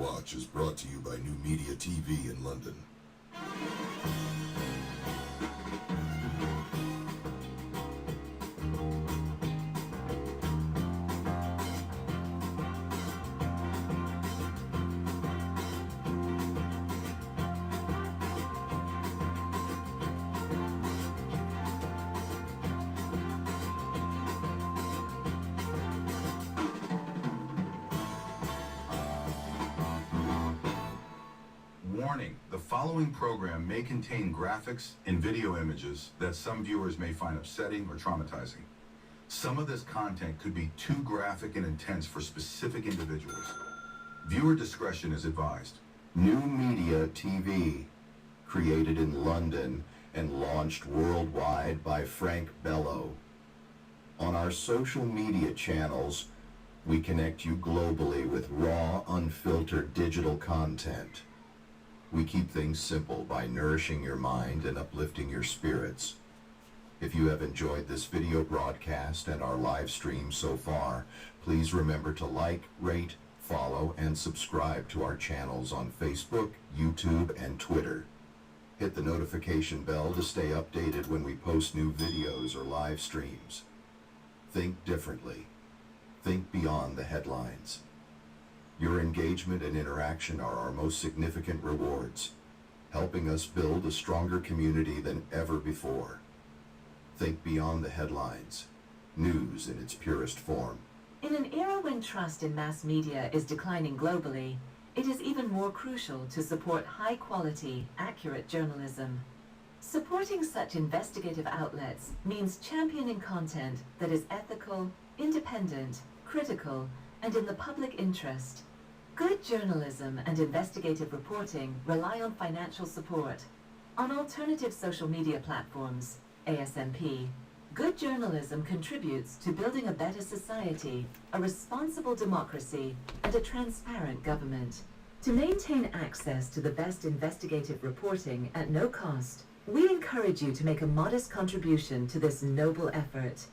watch is brought to you by New Media TV in London. Warning, the following program may contain graphics and video images that some viewers may find upsetting or traumatizing. Some of this content could be too graphic and intense for specific individuals. Viewer discretion is advised. New Media TV, created in London and launched worldwide by Frank Bello. On our social media channels, we connect you globally with raw, unfiltered digital content. We keep things simple by nourishing your mind and uplifting your spirits. If you have enjoyed this video broadcast and our live stream so far, please remember to like, rate, follow, and subscribe to our channels on Facebook, YouTube, and Twitter. Hit the notification bell to stay updated when we post new videos or live streams. Think differently. Think beyond the headlines. Your engagement and interaction are our most significant rewards, helping us build a stronger community than ever before. Think beyond the headlines. News in its purest form. In an era when trust in mass media is declining globally, it is even more crucial to support high-quality, accurate journalism. Supporting such investigative outlets means championing content that is ethical, independent, critical, and in the public interest. Good journalism and investigative reporting rely on financial support. On alternative social media platforms, ASMP, good journalism contributes to building a better society, a responsible democracy, and a transparent government. To maintain access to the best investigative reporting at no cost, we encourage you to make a modest contribution to this noble effort.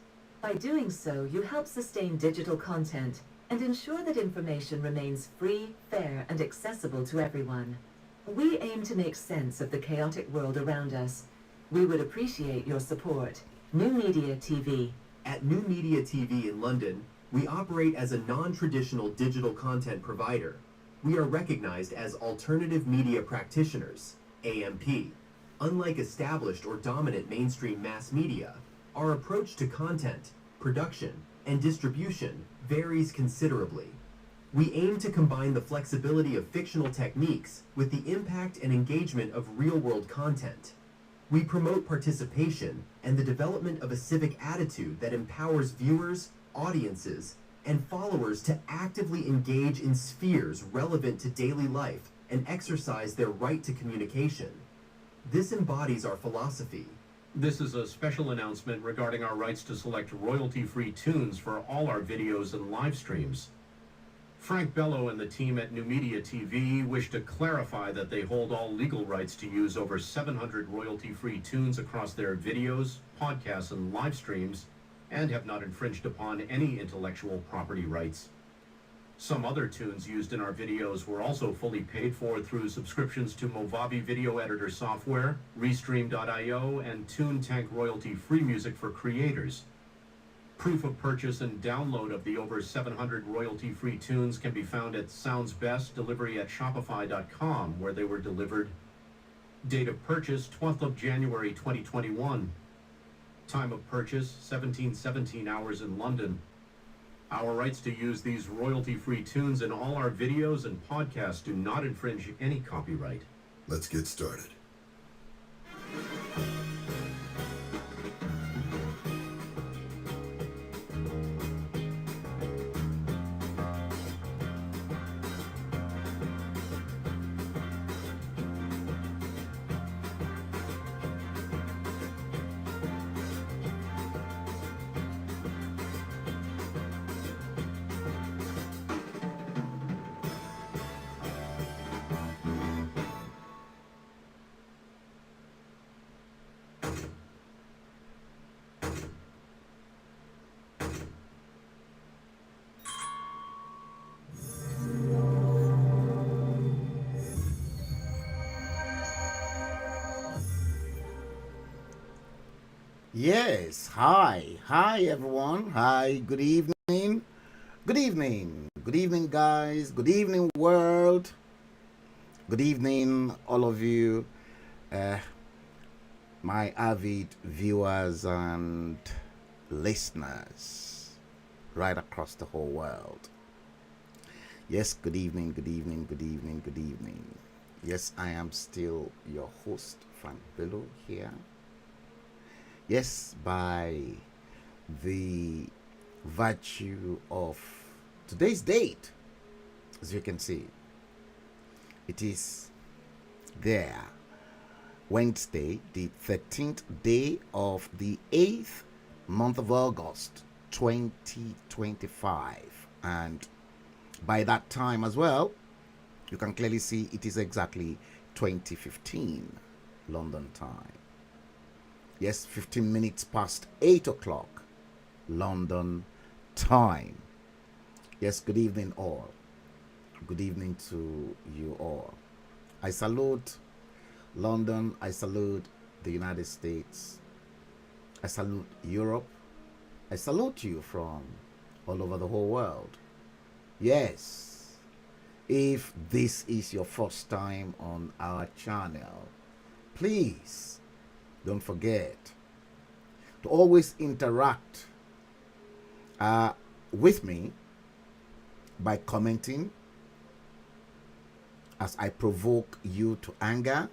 By doing so, you help sustain digital content and ensure that information remains free, fair, and accessible to everyone. We aim to make sense of the chaotic world around us. We would appreciate your support. New Media TV. At New Media TV in London, we operate as a non-traditional digital content provider. We are recognized as alternative media practitioners, AMP. Unlike established or dominant mainstream mass media, our approach to content, production, and distribution varies considerably. We aim to combine the flexibility of fictional techniques with the impact and engagement of real-world content. We promote participation and the development of a civic attitude that empowers viewers, audiences, and followers to actively engage in spheres relevant to daily life and exercise their right to communication. This embodies our philosophy. This is a special announcement regarding our rights to select royalty-free tunes for all our videos and live streams. Frank Bello and the team at New Media TV wish to clarify that they hold all legal rights to use over 700 royalty-free tunes across their videos, podcasts, and live streams, and have not infringed upon any intellectual property rights. Some other tunes used in our videos were also fully paid for through subscriptions to Movavi video editor software, Restream.io, and TuneTank royalty-free music for creators. Proof of purchase and download of the over 700 royalty-free tunes can be found at Sounds Best delivery at Shopify.com, where they were delivered. Date of purchase, 12th of January 2021. Time of purchase, 1717 hours in London. Our rights to use these royalty-free tunes in all our videos and podcasts do not infringe any copyright. Let's get started. Yes, hi. Hi, everyone. Hi, good evening. Good evening. Good evening, guys. Good evening, world. Good evening, all of you, uh, my avid viewers and listeners right across the whole world. Yes, good evening, good evening, good evening, good evening. Yes, I am still your host, Frank Bello, here. Yes, by the virtue of today's date, as you can see, it is there, Wednesday, the 13th day of the 8th month of August, 2025. And by that time as well, you can clearly see it is exactly 2015 London time. Yes, 15 minutes past 8 o'clock London time. Yes, good evening, all. Good evening to you all. I salute London. I salute the United States. I salute Europe. I salute you from all over the whole world. Yes, if this is your first time on our channel, please don't forget to always interact with me by commenting as I provoke you to anger,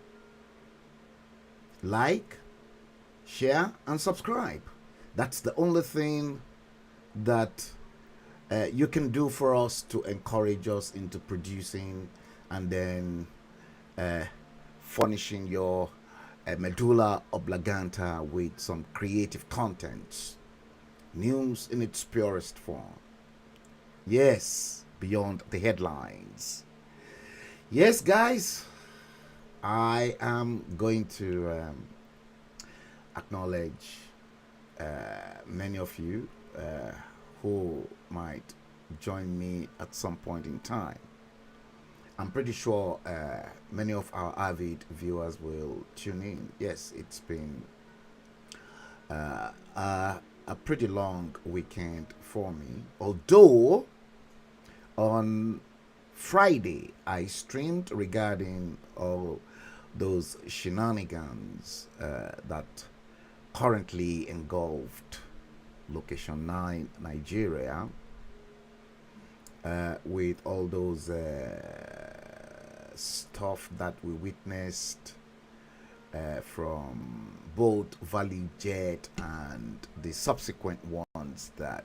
like, share, and subscribe. That's the only thing that you can do for us to encourage us into producing and then furnishing your medulla oblongata with some creative contents, news in its purest form. Yes, beyond the headlines. Yes, guys, I am going to acknowledge many of you who might join me at some point in time. I'm pretty sure many of our avid viewers will tune in. Yes, it's been a pretty long weekend for me. Although on Friday I streamed regarding all those shenanigans that currently engulfed Location 9 Nigeria, with all those stuff that we witnessed from both Value Jet and the subsequent ones that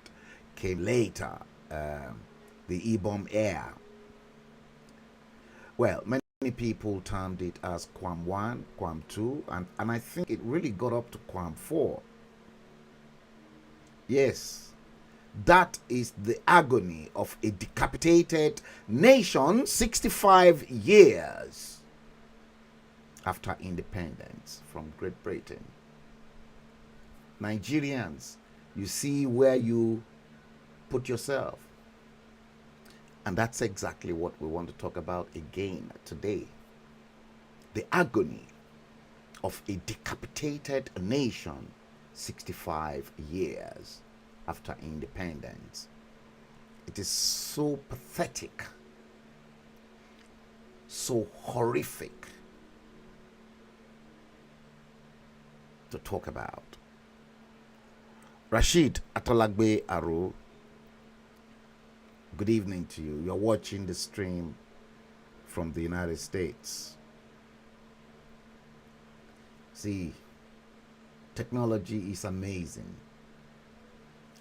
came later, the E-bomb Air. Well, many people termed it as Quam 1, Quam 2, and I think it really got up to Quam 4. Yes, that is the agony of a decapitated nation 65 years after independence from Great Britain. Nigerians, you see where you put yourself. And that's exactly what we want to talk about again today. The agony of a decapitated nation 65 years after independence. It is so pathetic, so horrific to talk about. Rashid Atolagbe Aru, good evening to you. You're watching the stream from the United States. See, technology is amazing.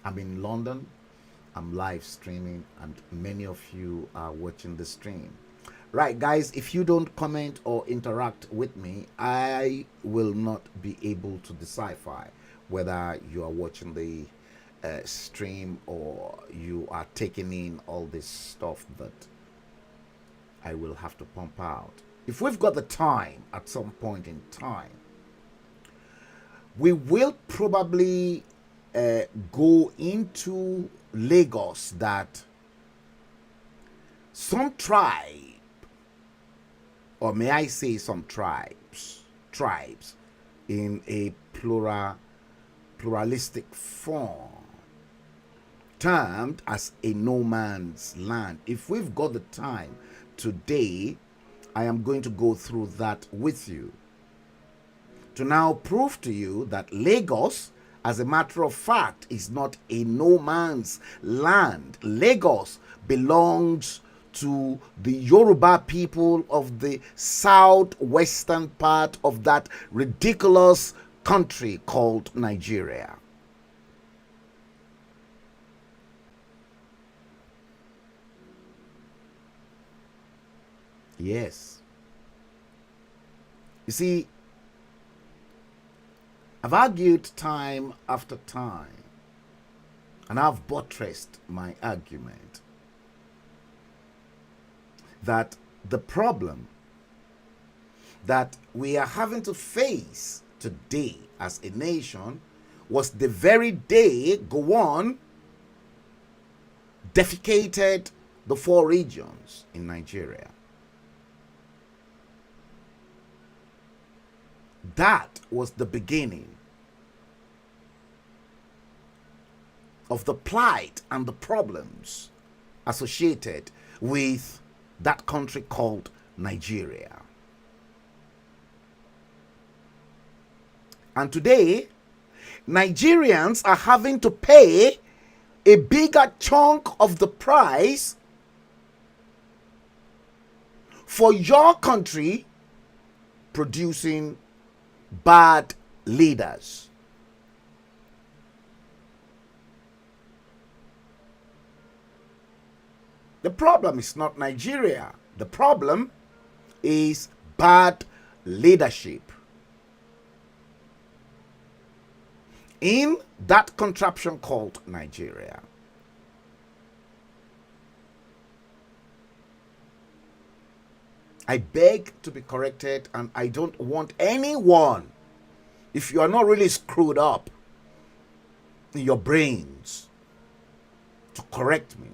I'm in London, I'm live streaming, and many of you are watching the stream. Right, guys, if you don't comment or interact with me, I will not be able to decipher whether you are watching the stream or you are taking in all this stuff that I will have to pump out. If we've got the time at some point in time, we will probably go into Lagos that some tribe, or may I say some tribes in a plural pluralistic form, termed as a no man's land. If we've got the time today, I am going to go through that with you to now prove to you that Lagos, as a matter of fact, is not a no man's land. Lagos belongs to the Yoruba people of the southwestern part of that ridiculous country called Nigeria. Yes. You see, I've argued time after time, and I've buttressed my argument that the problem that we are having to face today as a nation was the very day Gowon defecated the 4 regions in Nigeria. That was the beginning of the plight and the problems associated with that country called Nigeria. And today, Nigerians are having to pay a bigger chunk of the price for your country producing bad leaders. The problem is not Nigeria. The problem is bad leadership in that contraption called Nigeria. I beg to be corrected, and I don't want anyone, if you are not really screwed up in your brains, to correct me,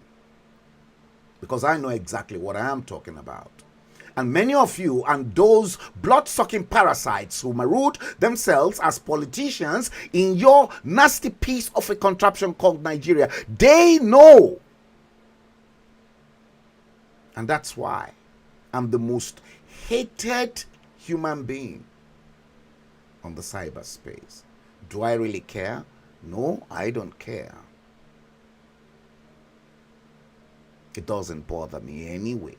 because I know exactly what I am talking about. And many of you and those blood-sucking parasites who maroon themselves as politicians in your nasty piece of a contraption called Nigeria, they know. And that's why I'm the most hated human being on the cyberspace. Do I really care? No, I don't care. It doesn't bother me anyway.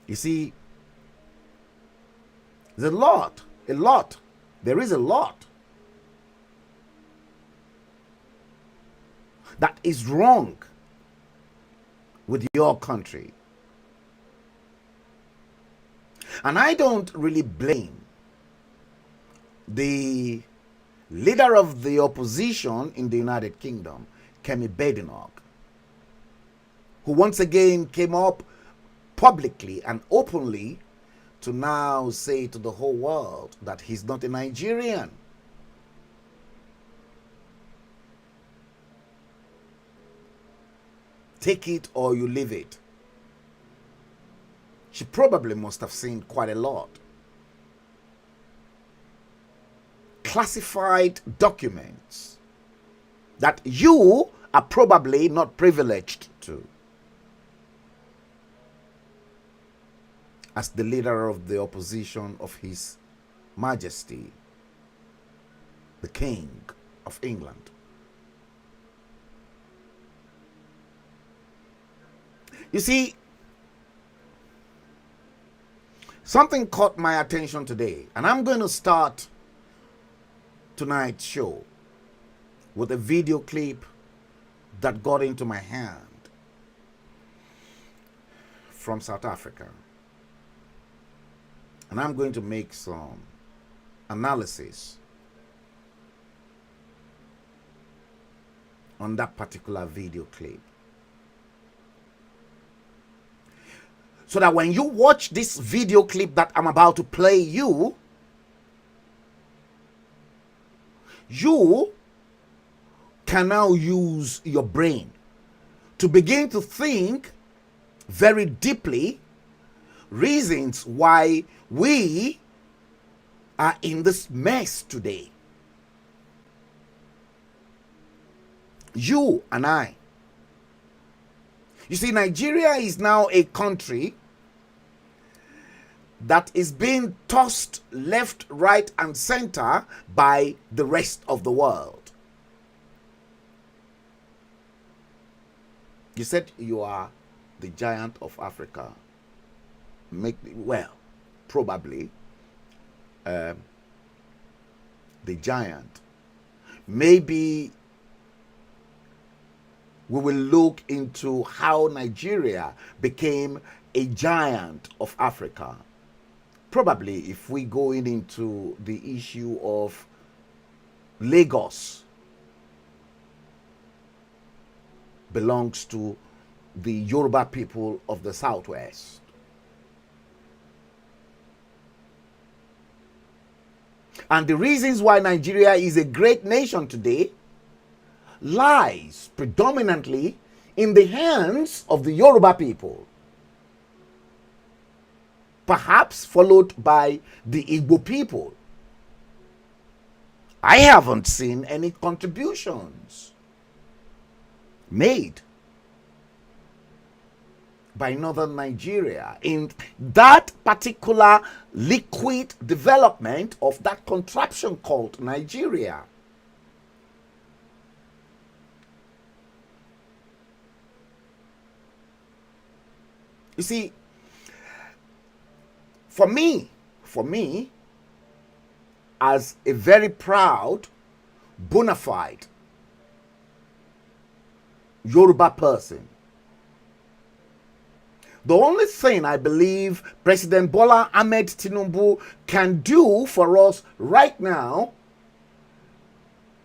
You see, there's a lot. There is a lot that is wrong with your country. And I don't really blame the leader of the opposition in the United Kingdom, Kemi Badenoch, who once again came up publicly and openly to now say to the whole world that he's not a Nigerian. Take it or you leave it. She probably must have seen quite a lot. Classified documents that you are probably not privileged to. As the leader of the opposition of His Majesty, the King of England. You see, something caught my attention today, and I'm going to start tonight's show with a video clip that got into my hand from South Africa. And I'm going to make some analysis on that particular video clip, so that when you watch this video clip that I'm about to play you can now use your brain to begin to think very deeply reasons why we are in this mess today. You and I. You see, Nigeria is now a country that is being tossed left, right, and center by the rest of the world. You said you are the giant of Africa. Probably the giant. Maybe we will look into how Nigeria became a giant of Africa. Probably if we go into the issue of Lagos belongs to the Yoruba people of the Southwest. And the reasons why Nigeria is a great nation today lies predominantly in the hands of the Yoruba people, perhaps followed by the Igbo people. I haven't seen any contributions made by northern Nigeria in that particular liquid development of that contraption called Nigeria. You see, for me, as a very proud, bona fide Yoruba person, the only thing I believe President Bola Ahmed Tinubu can do for us right now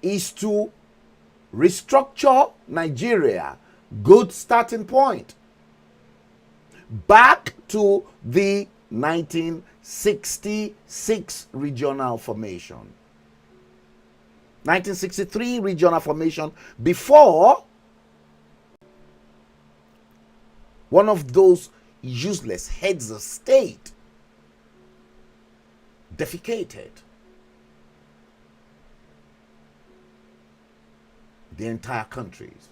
is to restructure Nigeria. Good starting point. Back to the 1966 regional formation. 1963 regional formation, before one of those useless heads of state defecated the entire countries.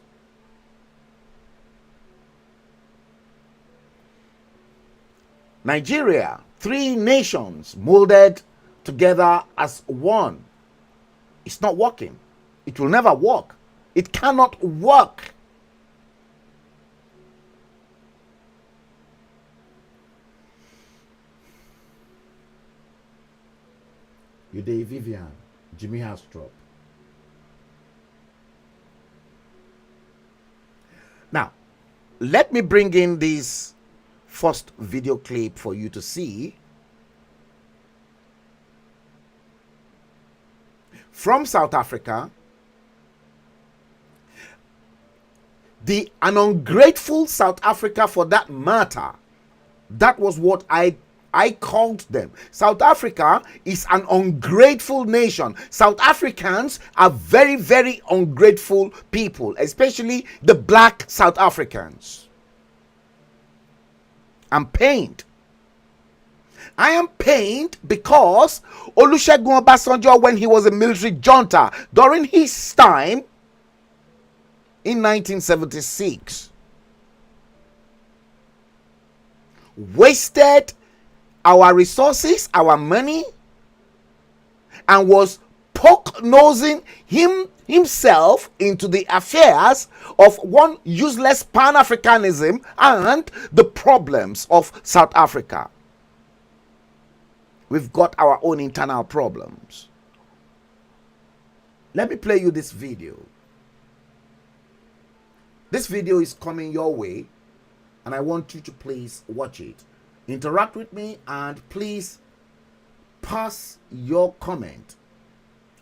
Nigeria, three nations molded together as one. It's not working. It will never work. It cannot work. Uday Vivian, Jimmy Hastrop. Now, let me bring in this first video clip for you to see. From South Africa, an ungrateful South Africa, for that matter. That was what I called them. South Africa is an ungrateful nation. South Africans are very, very ungrateful people, especially the black South Africans. I'm pained. I am pained because Olusegun Obasanjo, when he was a military junta during his time in 1976, wasted our resources, our money, and was poke-nosing himself into the affairs of one useless Pan-Africanism and the problems of South Africa. We've got our own internal problems. Let me play you this video. This video is coming your way, and I want you to please watch it. Interact with me, and please pass your comment.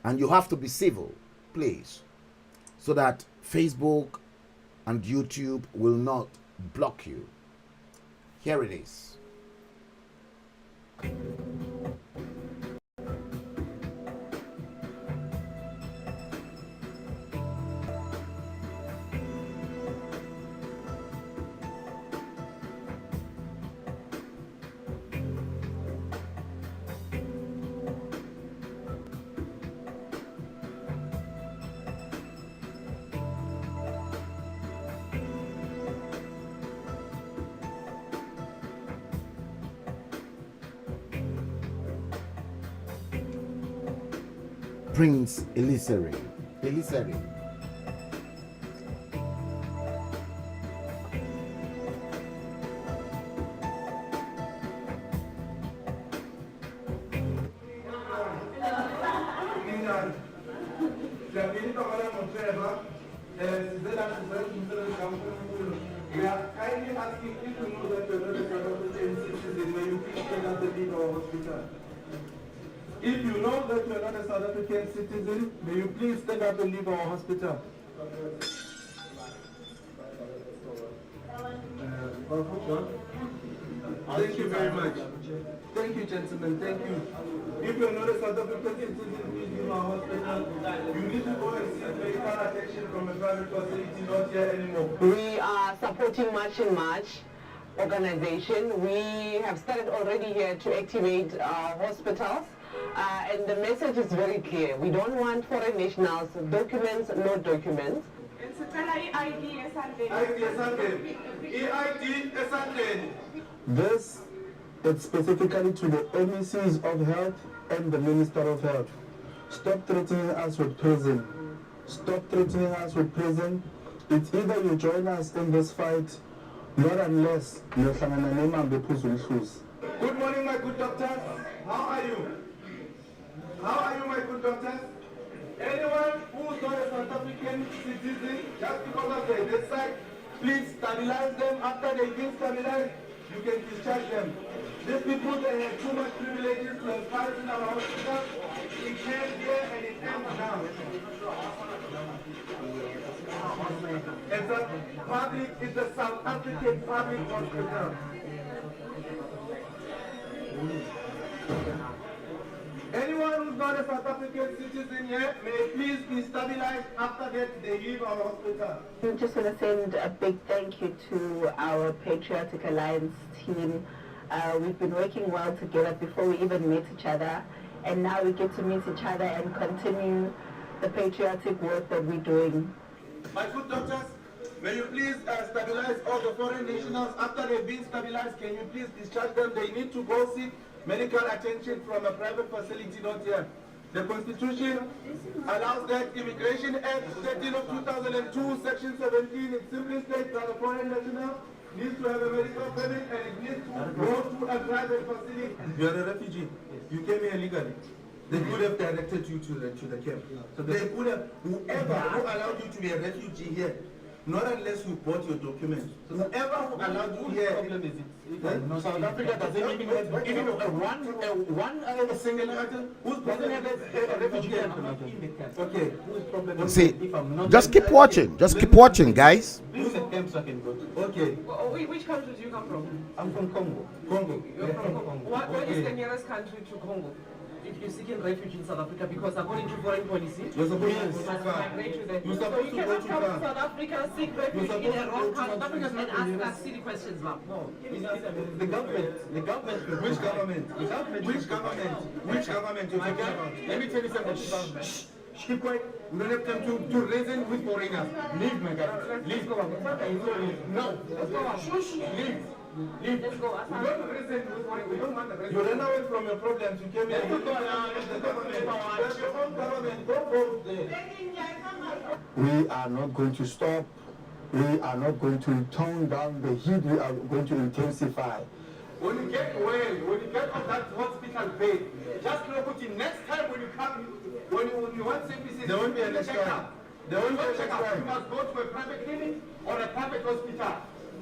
And you have to be civil, please, so that Facebook and YouTube will not block you. Here it is. Prince Eliseri. We are kindly asking if you know that you're not a South African citizen, may you please stand up and leave our hospital. If you know that you're not a South African citizen, may you please stand up and leave our hospital. Thank you very much. Thank you, gentlemen. Thank you. If you're not a South African citizen, please leave our hospital. You need to go and seek medical attention from a private facility, not here anymore. We are supporting March in March organization. We have started already here to activate hospitals. And the message is very clear. We don't want foreign nationals, documents, no documents. This is specifically to the MECs of Health and the Minister of Health. Stop threatening us with prison. Stop threatening us with prison. It's either you join us in this fight, not unless you Good morning, my good doctors. How are you? How are you, my good doctors? Anyone who's not a South African citizen, just because of their death side, please stabilize them. After they've been stabilized, you can discharge them. These people, they have too much privileges to have fights in our hospital. It ends here and it ends now. It's a South African public hospital. Anyone who's not a South African citizen yet may please be stabilized. After that, they leave our hospital. I just want to send a big thank you to our Patriotic Alliance team. We've been working well together before we even met each other, and now we get to meet each other and continue the patriotic work that we're doing. My good doctors, may you please stabilize all the foreign nationals. After they've been stabilized, can you please discharge them? They need to go seek medical attention from a private facility, not here. The Constitution allows that. Immigration Act 13 of 2002, Section 17, it simply states that a foreign national needs to have a medical permit and it needs to go to a private facility. You are a refugee. You came here illegally. They could have directed you to the camp. So they could have, whoever who allowed you to be a refugee here, not unless you bought your documents. So whoever who allowed you here. Problem is it? South Africa doesn't even have one single item. Whose problem is a refugee camp? Okay. Whose problem is See, just keep watching. Just keep watching, guys. who's the camps I can go to? Okay. Which country do you come from? I'm from Congo. Congo. You're from Congo. What is the nearest country to Congo? If you're seeking refuge in South Africa, because according to foreign policy, you're supposed you must migrate to the. You're So supposed you to go cannot to come to Ghana. South Africa, seek refuge in a wrong country. South Africa's not and ask us silly questions, ma'am. No, the government. Which government? Which government? Which government? Which government you're talking about? Let me tell you something. Shh. Keep quiet. We don't have time to reason with foreigners. Leave, my guy. Leave. No. Shush. Leave. Leave. Let's go. We don't reason with foreigners. We don't want the reason. You ran away from your problems. You came here. The government. That's your own government. Don't go there. We are not going to stop. We are not going to tone down the heat. We are going to intensify. When you get well, when you get on that hospital bed, just look at it. Next time when you come, when you want services, there won't be a next time. There won't be a next time. You must go to a private clinic or a private hospital.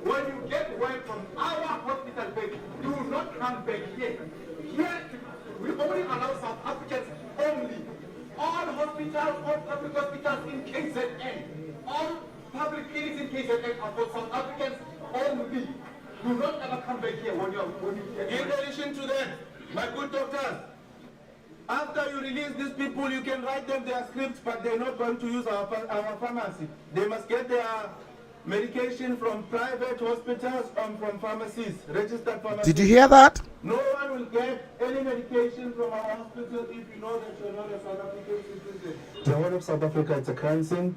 When you get well from our hospital bed, do not come back here. Here, we only allow South Africans only. All hospitals, all public hospitals in KZN, all public clinics in KZN are for South Africans only. Do not ever come back here when you in addition to that, my good doctors, after you release these people, you can write them their scripts, but they're not going to use our pharmacy. They must get their medication from private hospitals and from pharmacies, registered pharmacies. Did you hear that? No one will get any medication from our hospital if you know that you're not a South African citizen. The whole of South Africa is a crime scene,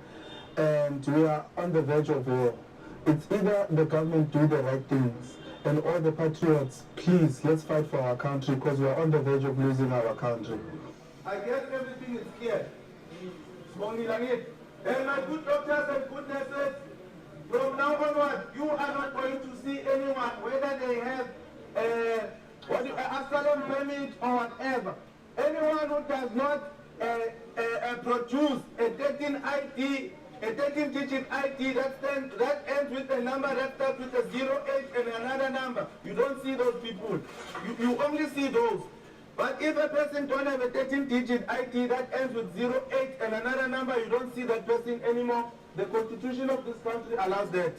and we are on the verge of war. It's either the government do the right things, and all the patriots, please, let's fight for our country, because we are on the verge of losing our country. I guess everything everything is clear. And my good doctors and good nurses, from now onward, you are not going to see anyone, whether they have asylum permit or whatever. Anyone who does not produce a 13-digit ID that ends with a number that starts with a 08 and another number. You don't see those people. You only see those. But if a person don't have a 13-digit ID that ends with 08 and another number, you don't see that person anymore. The constitution of this country allows that.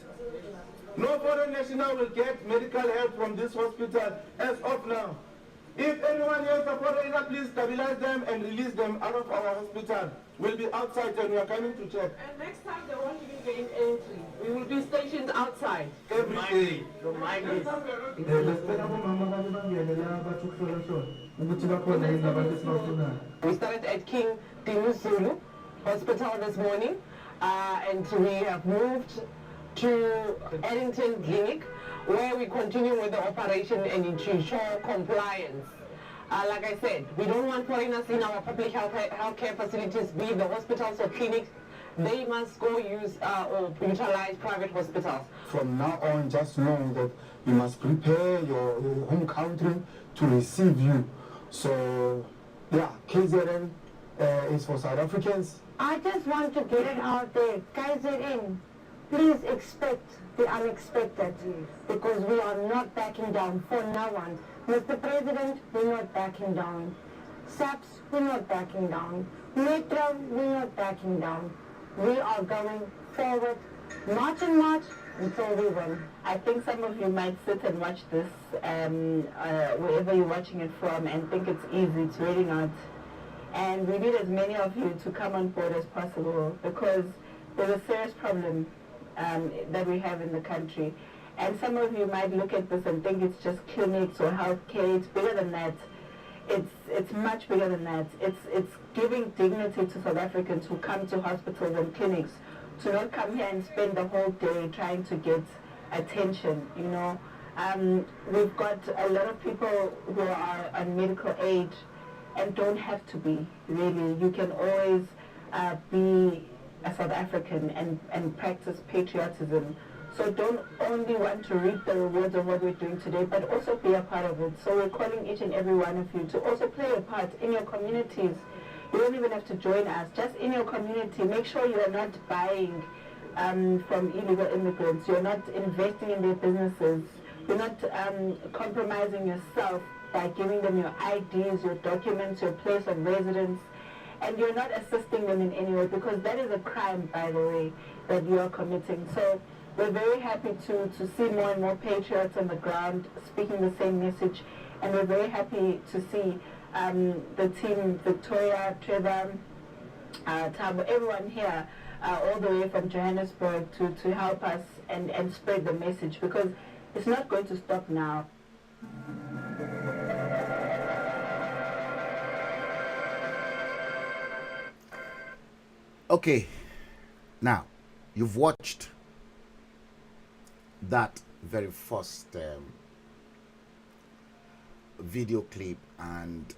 No foreign national will get medical help from this hospital as of now. If anyone else a foreigner, please stabilize them and release them out of our hospital. We'll be outside and we are coming to check. And next time they won't even gain entry. We will be stationed outside. Every day. We started at King Dinuzulu Hospital this morning, and we have moved to Eddington Clinic, where we continue with the operation and ensure compliance. Like I said, we don't want foreigners in our public healthcare facilities, be it the hospitals or clinics. They must go use or utilize private hospitals. From now on, just know that you must prepare your home country to receive you. So, yeah, KZN is for South Africans. I just want to get it out there. KZN, please expect the unexpected, because we are not backing down for no one. Mr. President, we're not backing down. SAPS, we're not backing down. Metro, we're not backing down. We are going forward, march and march until we win. I think some of you might sit and watch this wherever you're watching it from and think it's easy. It's really not. And we need as many of you to come on board as possible, because there's a serious problem that we have in the country. And some of you might look at this and think it's just clinics or healthcare. It's bigger than that. It's much bigger than that. It's giving dignity to South Africans who come to hospitals and clinics, to not come here and spend the whole day trying to get attention, you know. We've got a lot of people who are on medical aid and don't have to be, really. You can always be a South African and practice patriotism. So don't only want to reap the rewards of what we're doing today, but also be a part of it. So we're calling each and every one of you to also play a part in your communities. You don't even have to join us. Just in your community, make sure you are not buying from illegal immigrants. You're not investing in their businesses. You're not compromising yourself by giving them your IDs, your documents, your place of residence. And you're not assisting them in any way, because that is a crime, by the way, that you are committing. So we're very happy to see more and more patriots on the ground speaking the same message, and we're very happy to see the team, Victoria, Trevor, Tabo, everyone here, all the way from Johannesburg to help us and spread the message, because it's not going to stop now. Okay, now you've watched that very first video clip, and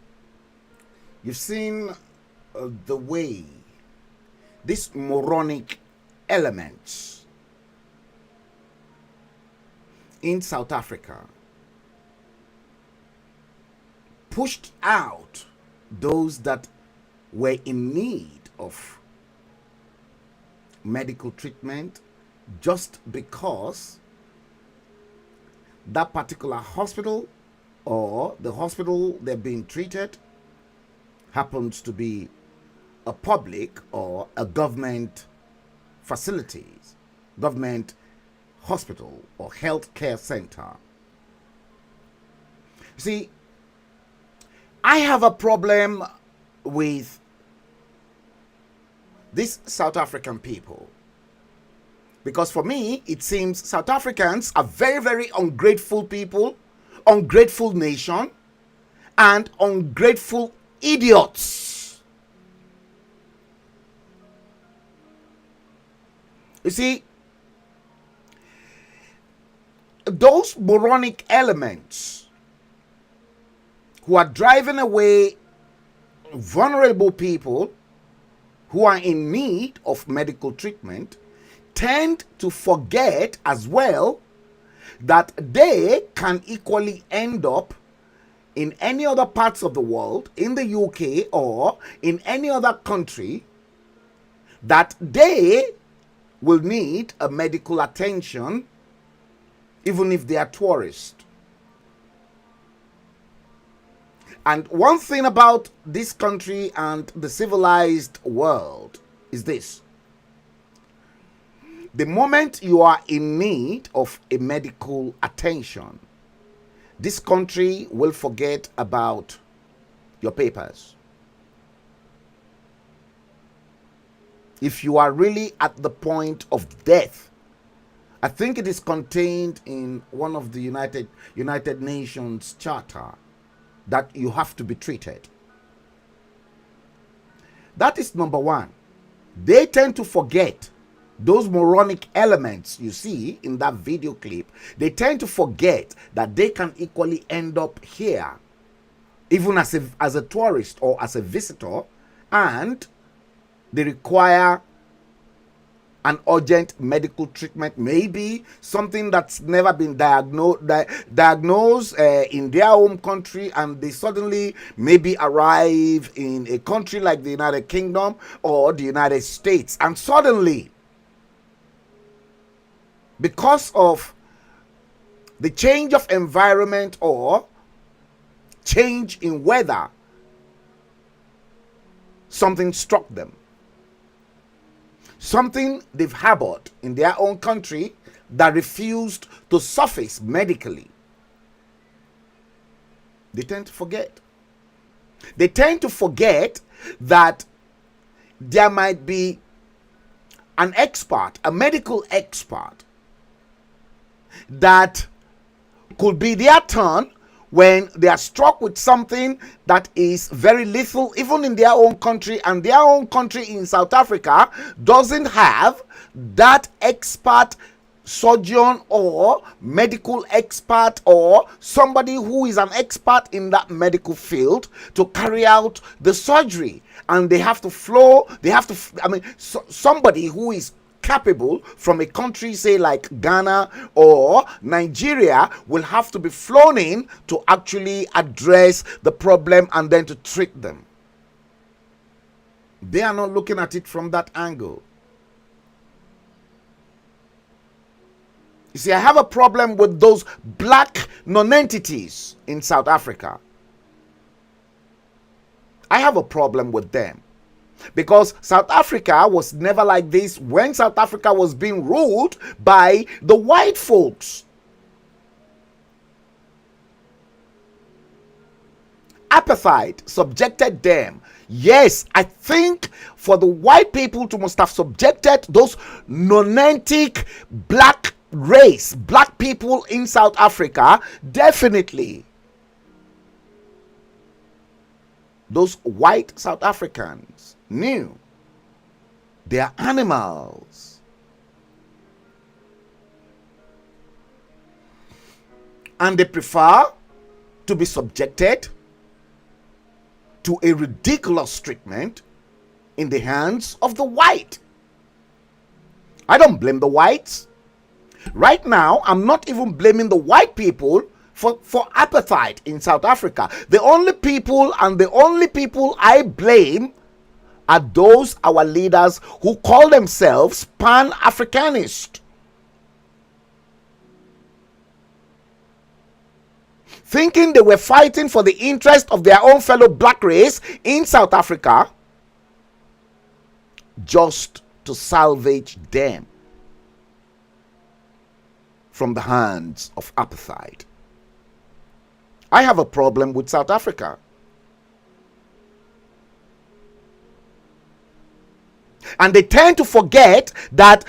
you've seen the way these moronic elements in South Africa pushed out those that were in need of medical treatment just because that particular hospital or the hospital they're being treated happens to be a public or a government facilities, government hospital or health care center. See, I have a problem with these South African people, because for me it seems South Africans are very, very ungrateful people, ungrateful nation, and ungrateful idiots. You see, those moronic elements who are driving away vulnerable people who are in need of medical treatment tend to forget as well that they can equally end up in any other parts of the world, in the UK or in any other country, that they will need a medical attention even if they are tourists. And one thing about this country and the civilized world is this: the moment you are in need of a medical attention, this country will forget about your papers. If you are really at the point of death, I think it is contained in one of the United Nations Charter that you have to be treated. That is number one. They tend to forget those moronic elements you see in that video clip. They tend to forget that they can equally end up here, even as a tourist or as a visitor, and they require an urgent medical treatment, maybe something that's never been diagnosed in their home country, and they suddenly maybe arrive in a country like the United Kingdom or the United States, and suddenly, because of the change of environment or change in weather, something struck them. Something they've harbored in their own country that refused to surface medically. They tend to forget. They tend to forget that there might be an expert, a medical expert, that could be their turn when they are struck with something that is very lethal, even in their own country, and their own country in South Africa doesn't have that expert surgeon or medical expert or somebody who is an expert in that medical field to carry out the surgery. And they have to somebody who is capable from a country, say like Ghana or Nigeria, will have to be flown in to actually address the problem and then to treat them. They are not looking at it from that angle. You see, I have a problem with those black non-entities in South Africa. I have a problem with them. Because South Africa was never like this when South Africa was being ruled by the white folks. Apartheid subjected them. Yes, I think for the white people to must have subjected those nonentic black race, black people in South Africa, definitely. Those white South Africans knew they are animals. And they prefer to be subjected to a ridiculous treatment in the hands of the white. I don't blame the whites. Right now, I'm not even blaming the white people for apartheid in South Africa. The only people I blame are those our leaders who call themselves Pan-Africanist. Thinking they were fighting for the interest of their own fellow black race in South Africa just to salvage them from the hands of apartheid. I have a problem with South Africa. And they tend to forget that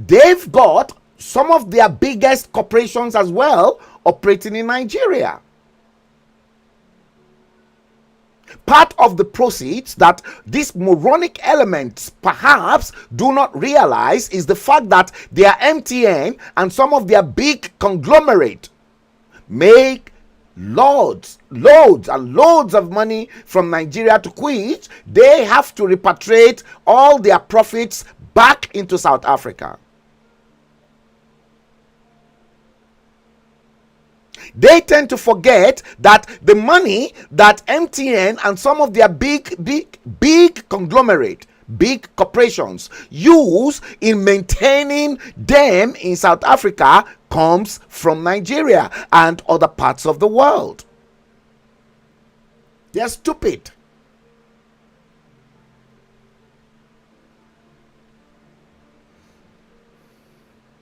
they've got some of their biggest corporations as well operating in Nigeria. Part of the proceeds that these moronic elements perhaps do not realize is the fact that their MTN and some of their big conglomerate make loads and loads of money from Nigeria to quit, they have to repatriate all their profits back into South Africa. They tend to forget that the money that MTN and some of their big conglomerate, big corporations use in maintaining them in South Africa comes from Nigeria and other parts of the world. They are stupid.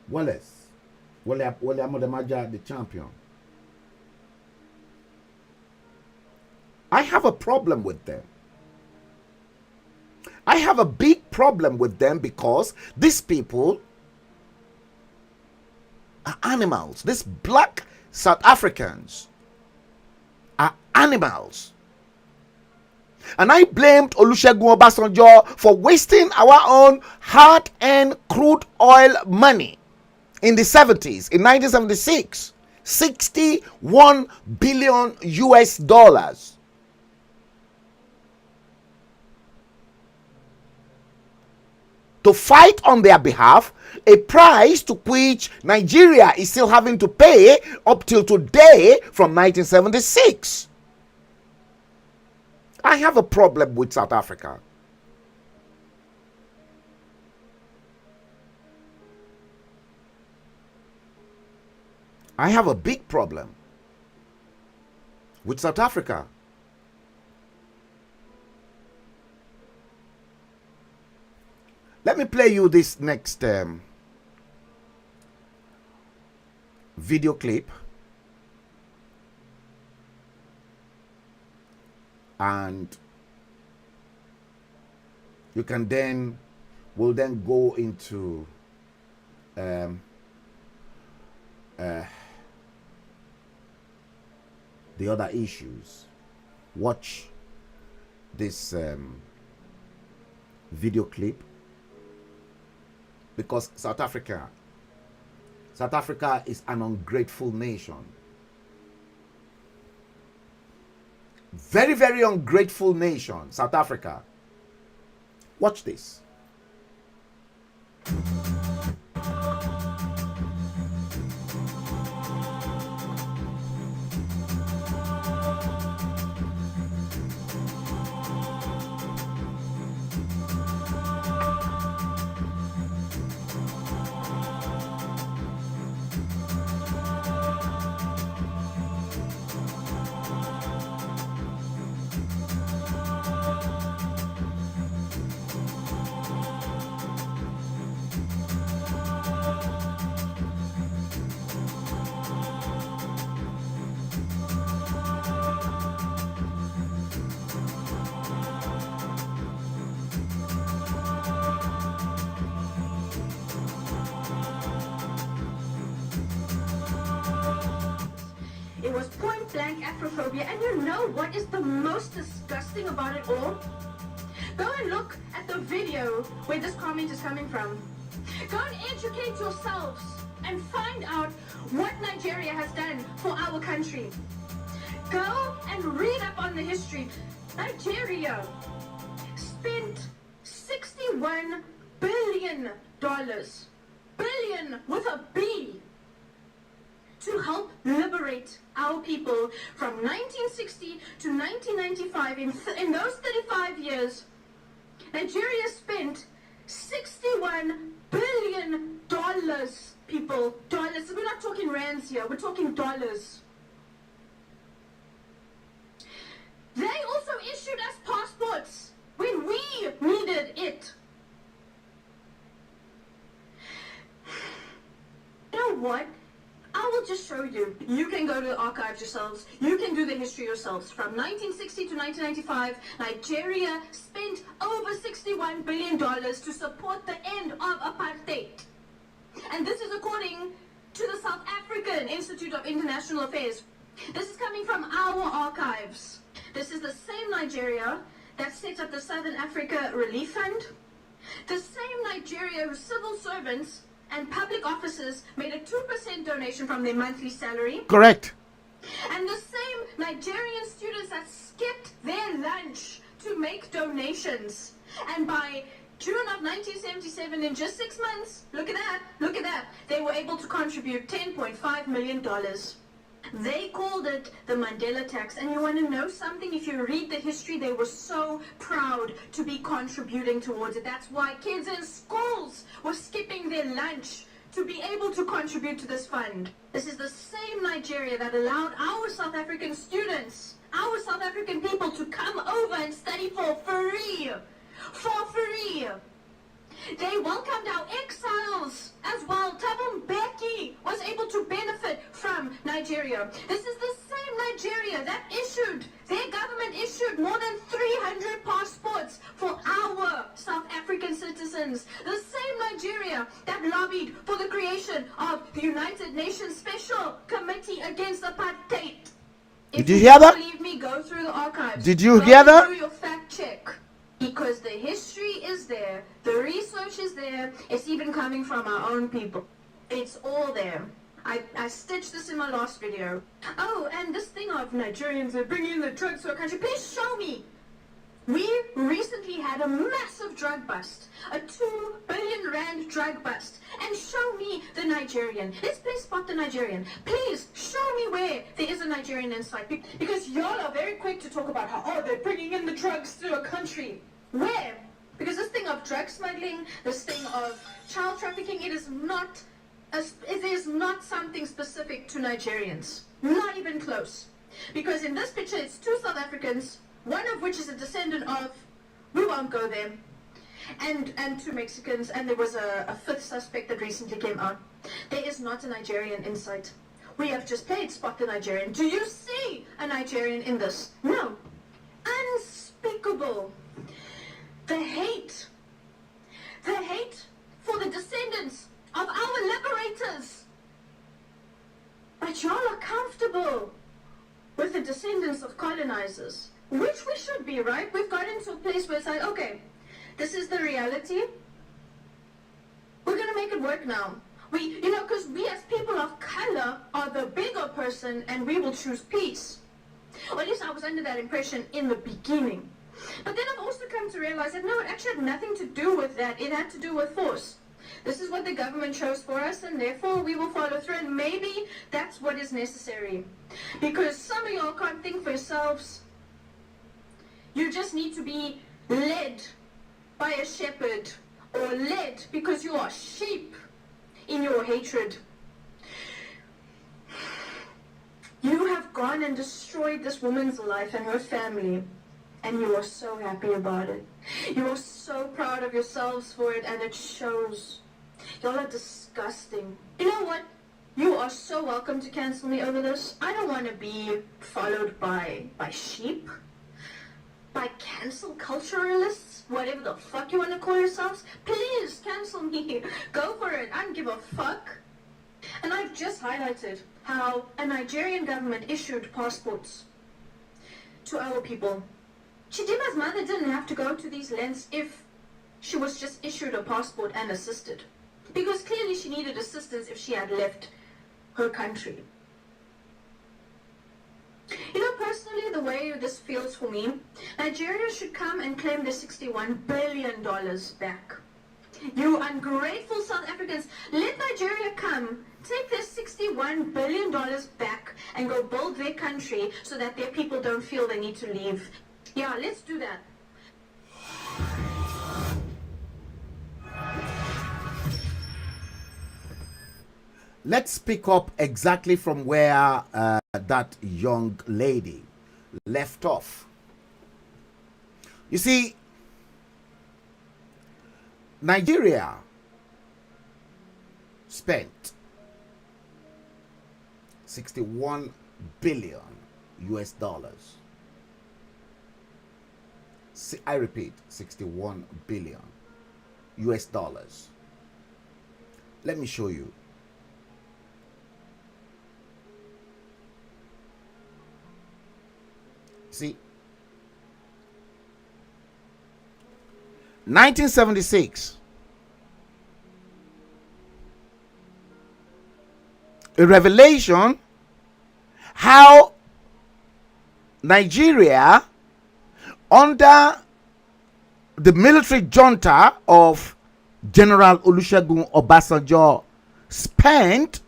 Wallace, the champion. I have a problem with them. I have a big problem with them because these people are animals. These black South Africans are animals. And I blamed Olusegun Obasanjo for wasting our own hard-earned crude oil money in the 70s, in 1976, 61 billion US dollars. To fight on their behalf, a price to which Nigeria is still having to pay up till today from 1976. I have a problem with South Africa. I have a big problem with South Africa. Let me play you this next video clip, and you can then we'll then go into the other issues. Watch this video clip. Because South Africa is an ungrateful nation. Very, very ungrateful nation, South Africa. Watch this. It was point-blank Afrophobia, and you know what is the most disgusting about it all? Go and look at the video where this comment is coming from. Go and educate yourselves and find out what Nigeria has done for our country. Go and read up on the history. Nigeria spent $61 billion, billion with a B, to help liberate our people from 1960 to 1995. In those 35 years, Nigeria spent $61 billion, people. Dollars. We're not talking rands here. We're talking dollars. They also issued us passports when we needed it. You know what? I will just show you. You can go to the archives yourselves. You can do the history yourselves. From 1960 to 1995, Nigeria spent over $61 billion to support the end of apartheid. And this is according to the South African Institute of International Affairs. This is coming from our archives. This is the same Nigeria that set up the Southern Africa Relief Fund. The same Nigeria whose civil servants and public officers made a 2% donation from their monthly salary. Correct. And the same Nigerian students that skipped their lunch to make donations. And by June of 1977, in just 6 months, look at that, they were able to contribute $10.5 million. They called it the Mandela tax. And you want to know something? If you read the history, they were so proud to be contributing towards it. That's why kids in schools were skipping their lunch to be able to contribute to this fund. This is the same Nigeria that allowed our South African students, our South African people, to come over and study for free. For free. They welcomed our exiles as well. Thabo Mbeki was able to benefit from Nigeria. This is the same Nigeria that their government issued more than 300 passports for our South African citizens. The same Nigeria that lobbied for the creation of the United Nations Special Committee Against Apartheid. Did you hear that? Believe me, go through the archives. Did you hear that? Do your fact check. Because the history is there, the research is there, it's even coming from our own people. It's all there. I stitched this in my last video. Oh, and this thing of Nigerians are bringing the drugs to our country, please show me. We recently had a massive drug bust, a 2 billion rand drug bust, and show me the Nigerian. Let's please spot the Nigerian. Please show me where there is a Nigerian in sight, because y'all are very quick to talk about how, they're bringing in the drugs to a country. Where? Because this thing of drug smuggling, this thing of child trafficking, it is not something specific to Nigerians. Not even close. Because in this picture, it's 2 South Africans, one of which is a descendant of, we won't go there, and 2 Mexicans, and there was a 5th suspect that recently came out. There is not a Nigerian in sight. We have just played Spot the Nigerian. Do you see a Nigerian in this? No. Unspeakable. The hate for the descendants of our liberators. But y'all are comfortable with the descendants of colonizers, which we should be, right? We've gotten to a place where it's like, okay, this is the reality. We're gonna make it work now. Because we as people of color are the bigger person, and we will choose peace. Or at least I was under that impression in the beginning. But then I've also come to realize that no, it actually had nothing to do with that. It had to do with force. This is what the government chose for us, and therefore we will follow through, and maybe that's what is necessary. Because some of y'all can't think for yourselves. You just need to be led by a shepherd, or led because you are sheep in your hatred. You have gone and destroyed this woman's life and her family. And you are so happy about it. You are so proud of yourselves for it, and it shows. Y'all are disgusting. You know what? You are so welcome to cancel me over this. I don't want to be followed by sheep. By cancel culturalists. Whatever the fuck you want to call yourselves. Please cancel me. Go for it. I don't give a fuck. And I've just highlighted how a Nigerian government issued passports to our people. Chidima's mother didn't have to go to these lengths if she was just issued a passport and assisted. Because clearly she needed assistance if she had left her country. Personally, the way this feels for me, Nigeria should come and claim their $61 billion back. You ungrateful South Africans, let Nigeria come, take their $61 billion back, and go build their country so that their people don't feel they need to leave. Yeah, let's do that. Let's pick up exactly from where that young lady left off. You see, Nigeria spent 61 billion US dollars. I repeat, 61 billion US dollars. Let me show you. See, 1976, a revelation how Nigeria, under the military junta of General Olusegun Obasanjo, spent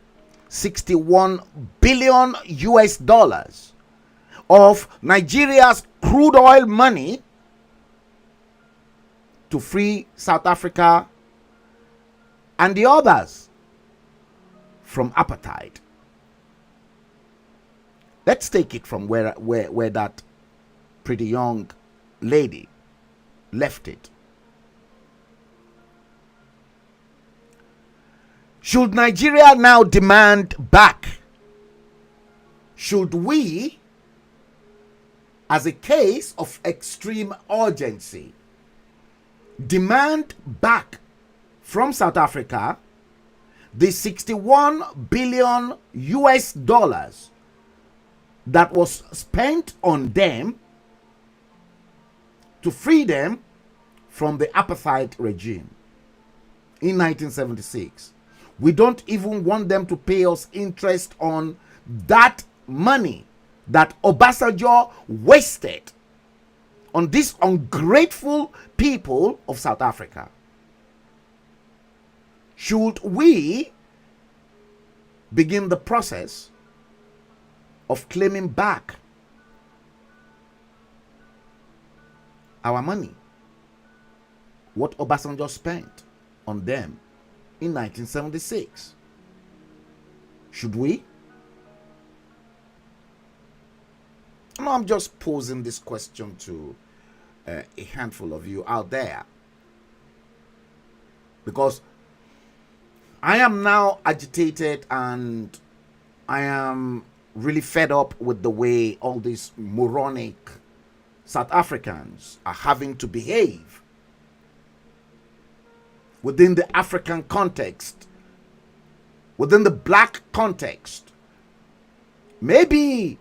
61 billion US dollars of Nigeria's crude oil money to free South Africa and the others from apartheid. Let's take it from where that pretty young lady left it. Should Nigeria now demand back? Should we, as a case of extreme urgency, demand back from South Africa the 61 billion US dollars that was spent on them to free them from the apartheid regime in 1976? We don't even want them to pay us interest on that money that Obasanjo wasted on these ungrateful people of South Africa. Should we begin the process of claiming back our money, what Obasanjo spent on them in 1976? Should we? No, I'm just posing this question to a handful of you out there, because I am now agitated and I am really fed up with the way all these moronic South Africans are having to behave within the African context, within the black context. Maybe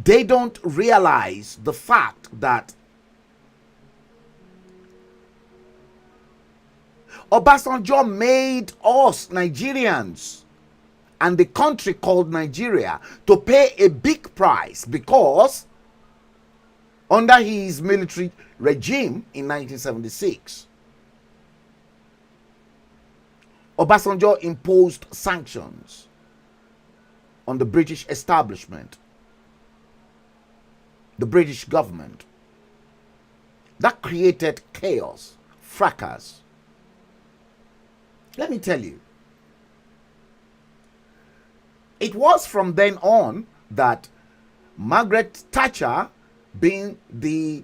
they don't realize the fact that Obasanjo made us Nigerians and the country called Nigeria to pay a big price, because under his military regime in 1976, Obasanjo imposed sanctions on the British establishment, the British government. That created chaos, fracas. Let me tell you, it was from then on that Margaret Thatcher, being the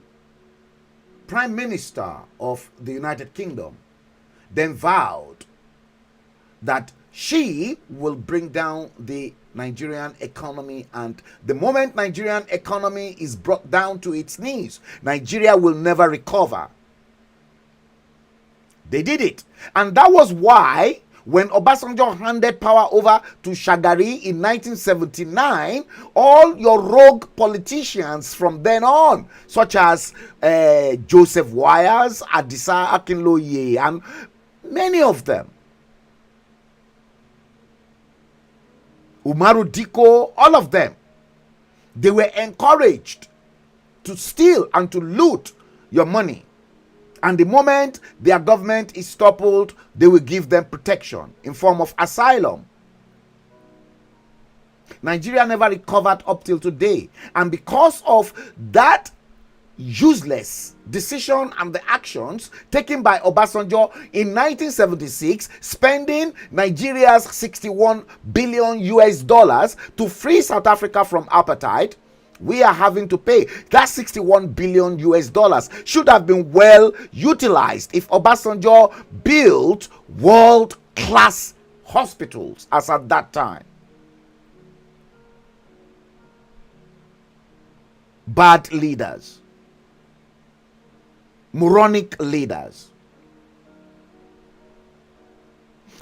Prime Minister of the United Kingdom, then vowed that she will bring down the Nigerian economy, and the moment Nigerian economy is brought down to its knees, Nigeria will never recover. They did it. And that was why when Obasanjo handed power over to Shagari in 1979, all your rogue politicians from then on, such as Joseph Wires, Adisa Akinloye, and many of them, Umaru Diko, all of them, they were encouraged to steal and to loot your money. And the moment their government is toppled, they will give them protection in form of asylum. Nigeria never recovered up till today. And because of that useless decision and the actions taken by Obasanjo in 1976, spending Nigeria's 61 billion US dollars to free South Africa from apartheid, we are having to pay. That 61 billion US dollars should have been well utilized if Obasanjo built world-class hospitals as at that time. Bad leaders, moronic leaders,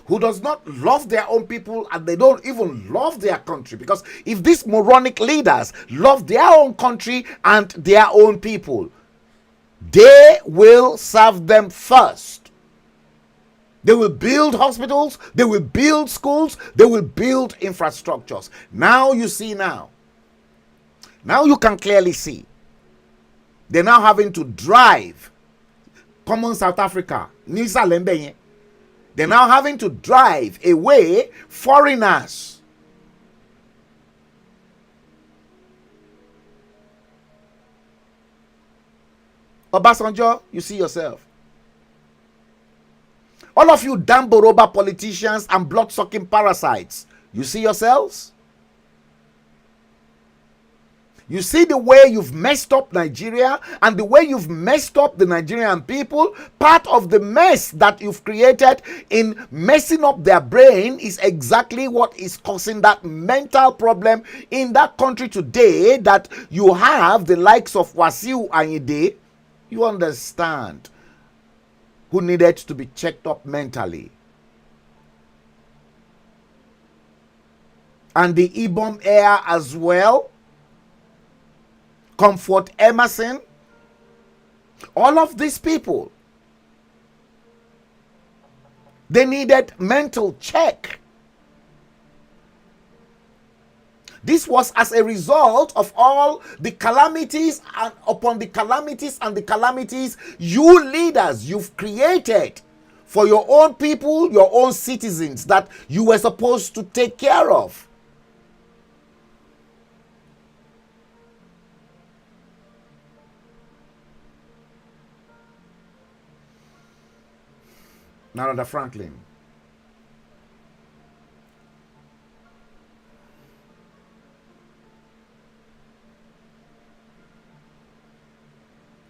who does not love their own people, and they don't even love their country. Because if these moronic leaders love their own country and their own people, they will serve them first. They will build hospitals, they will build schools, they will build infrastructures. Now you see now, Now you can clearly see they're now having to drive common South Africa. They're now having to drive away foreigners. Obasanjo, you see yourself. All of you damn Yoruba politicians and blood-sucking parasites, you see yourselves? You see the way you've messed up Nigeria and the way you've messed up the Nigerian people. Part of the mess that you've created in messing up their brain is exactly what is causing that mental problem in that country today, that you have the likes of Wasiu Ayinde, you understand, who needed to be checked up mentally. And the Ibom heir as well. Comfort Emerson, all of these people, they needed mental check. This was as a result of all the calamities and upon the calamities and the calamities you leaders you've created for your own people, your own citizens that you were supposed to take care of. Narada Franklin.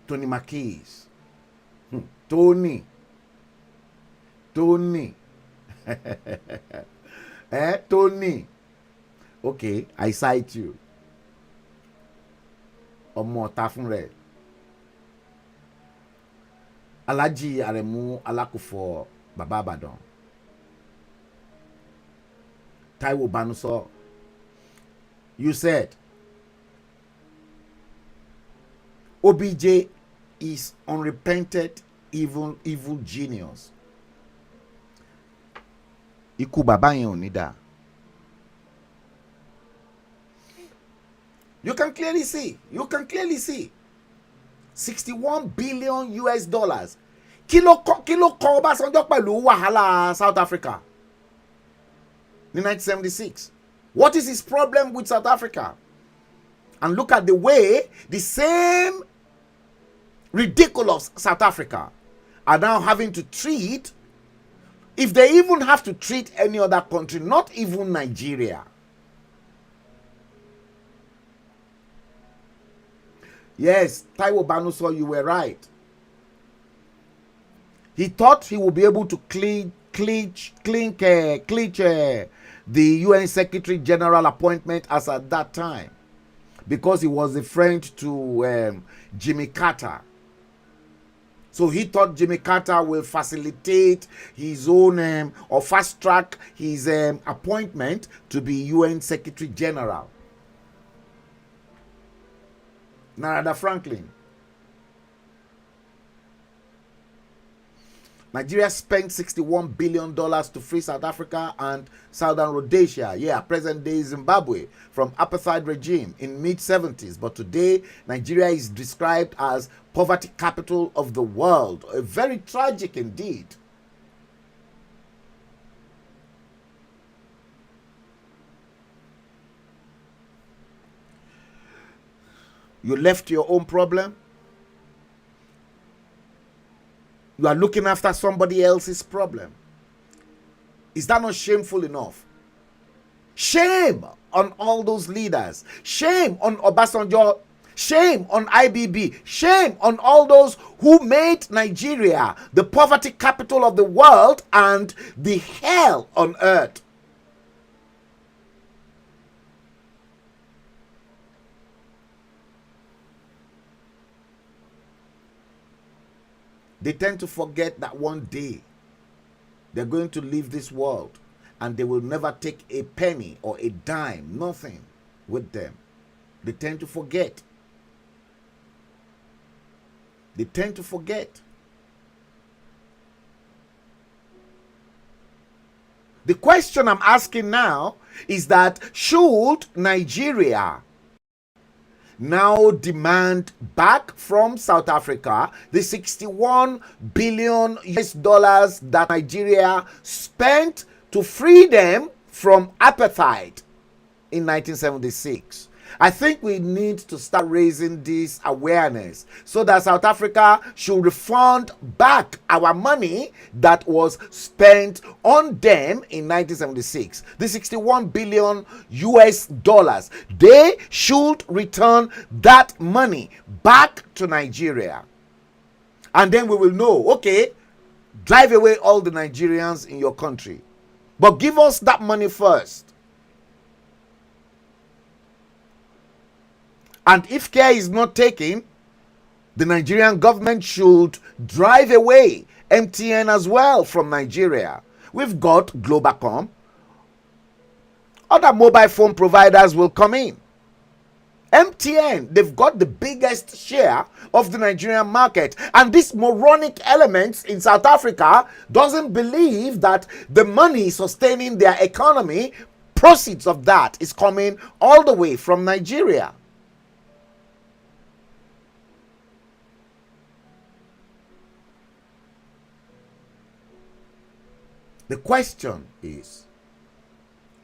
Tony Marquis. Tony. Tony. Okay, I cite you. Omo Tafunre. Alaji Aremu Alakufo Baba Badon. Taiwo Banuso. You said OBJ is unrepented evil genius. Iku baba yen ò ní dá. You can clearly see. 61 billion US dollars. Kilo kan Obasanjo pẹ̀lú wàhálà South Africa in 1976. What is his problem with South Africa? And look at the way the same ridiculous South Africa are now having to treat, if they even have to treat any other country, not even Nigeria. Yes, Taiwo Banuso, you were right. He thought he would be able to clinch the UN Secretary General appointment as at that time, because he was a friend to Jimmy Carter. So he thought Jimmy Carter will facilitate his own or fast track his appointment to be UN Secretary General. Narada Franklin. Nigeria spent $61 billion to free South Africa and Southern Rhodesia, present-day Zimbabwe, from apartheid regime in mid-70s. But today, Nigeria is described as poverty capital of the world. Very tragic indeed. You left your own problem. You are looking after somebody else's problem. Is that not shameful enough? Shame on all those leaders. Shame on Obasanjo. Shame on IBB. Shame on all those who made Nigeria the poverty capital of the world and the hell on earth. They tend to forget that one day they're going to leave this world and they will never take a penny or a dime, nothing with them. They tend to forget. They tend to forget. The question I'm asking now is that should Nigeria now demand back from South Africa the 61 billion US dollars that Nigeria spent to free them from apartheid in 1976. I think we need to start raising this awareness so that South Africa should refund back our money that was spent on them in 1976. The 61 billion US dollars. They should return that money back to Nigeria. And then we will know, okay, drive away all the Nigerians in your country. But give us that money first. And if care is not taken, the Nigerian government should drive away MTN as well from Nigeria. We've got Globacom. Other mobile phone providers will come in. MTN, they've got the biggest share of the Nigerian market. And this moronic elements in South Africa doesn't believe that the money sustaining their economy, proceeds of that is coming all the way from Nigeria. The question is,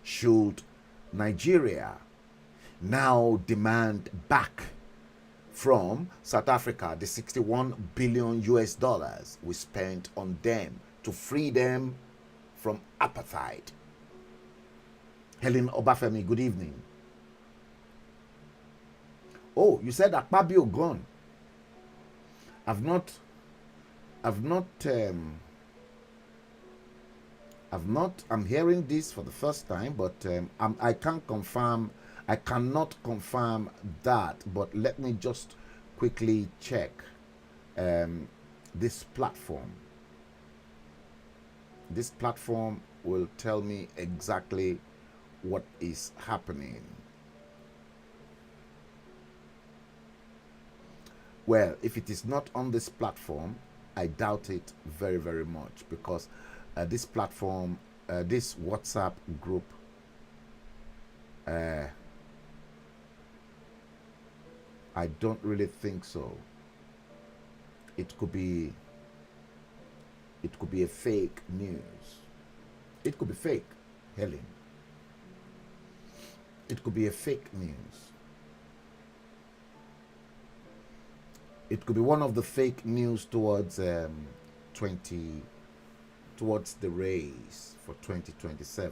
should Nigeria now demand back from South Africa the 61 billion US dollars we spent on them to free them from apartheid? Helen Obafemi, good evening. Oh, you said Akpabio gone. I'm hearing this for the first time, but I cannot confirm that. But let me just quickly check this platform. This platform will tell me exactly what is happening. Well, if it is not on this platform, I doubt it very, very much, because this platform, this WhatsApp group, I don't really think so. It could be a fake news. It could be fake, Helen. It could be a fake news. It could be one of the fake news towards towards the race for 2027.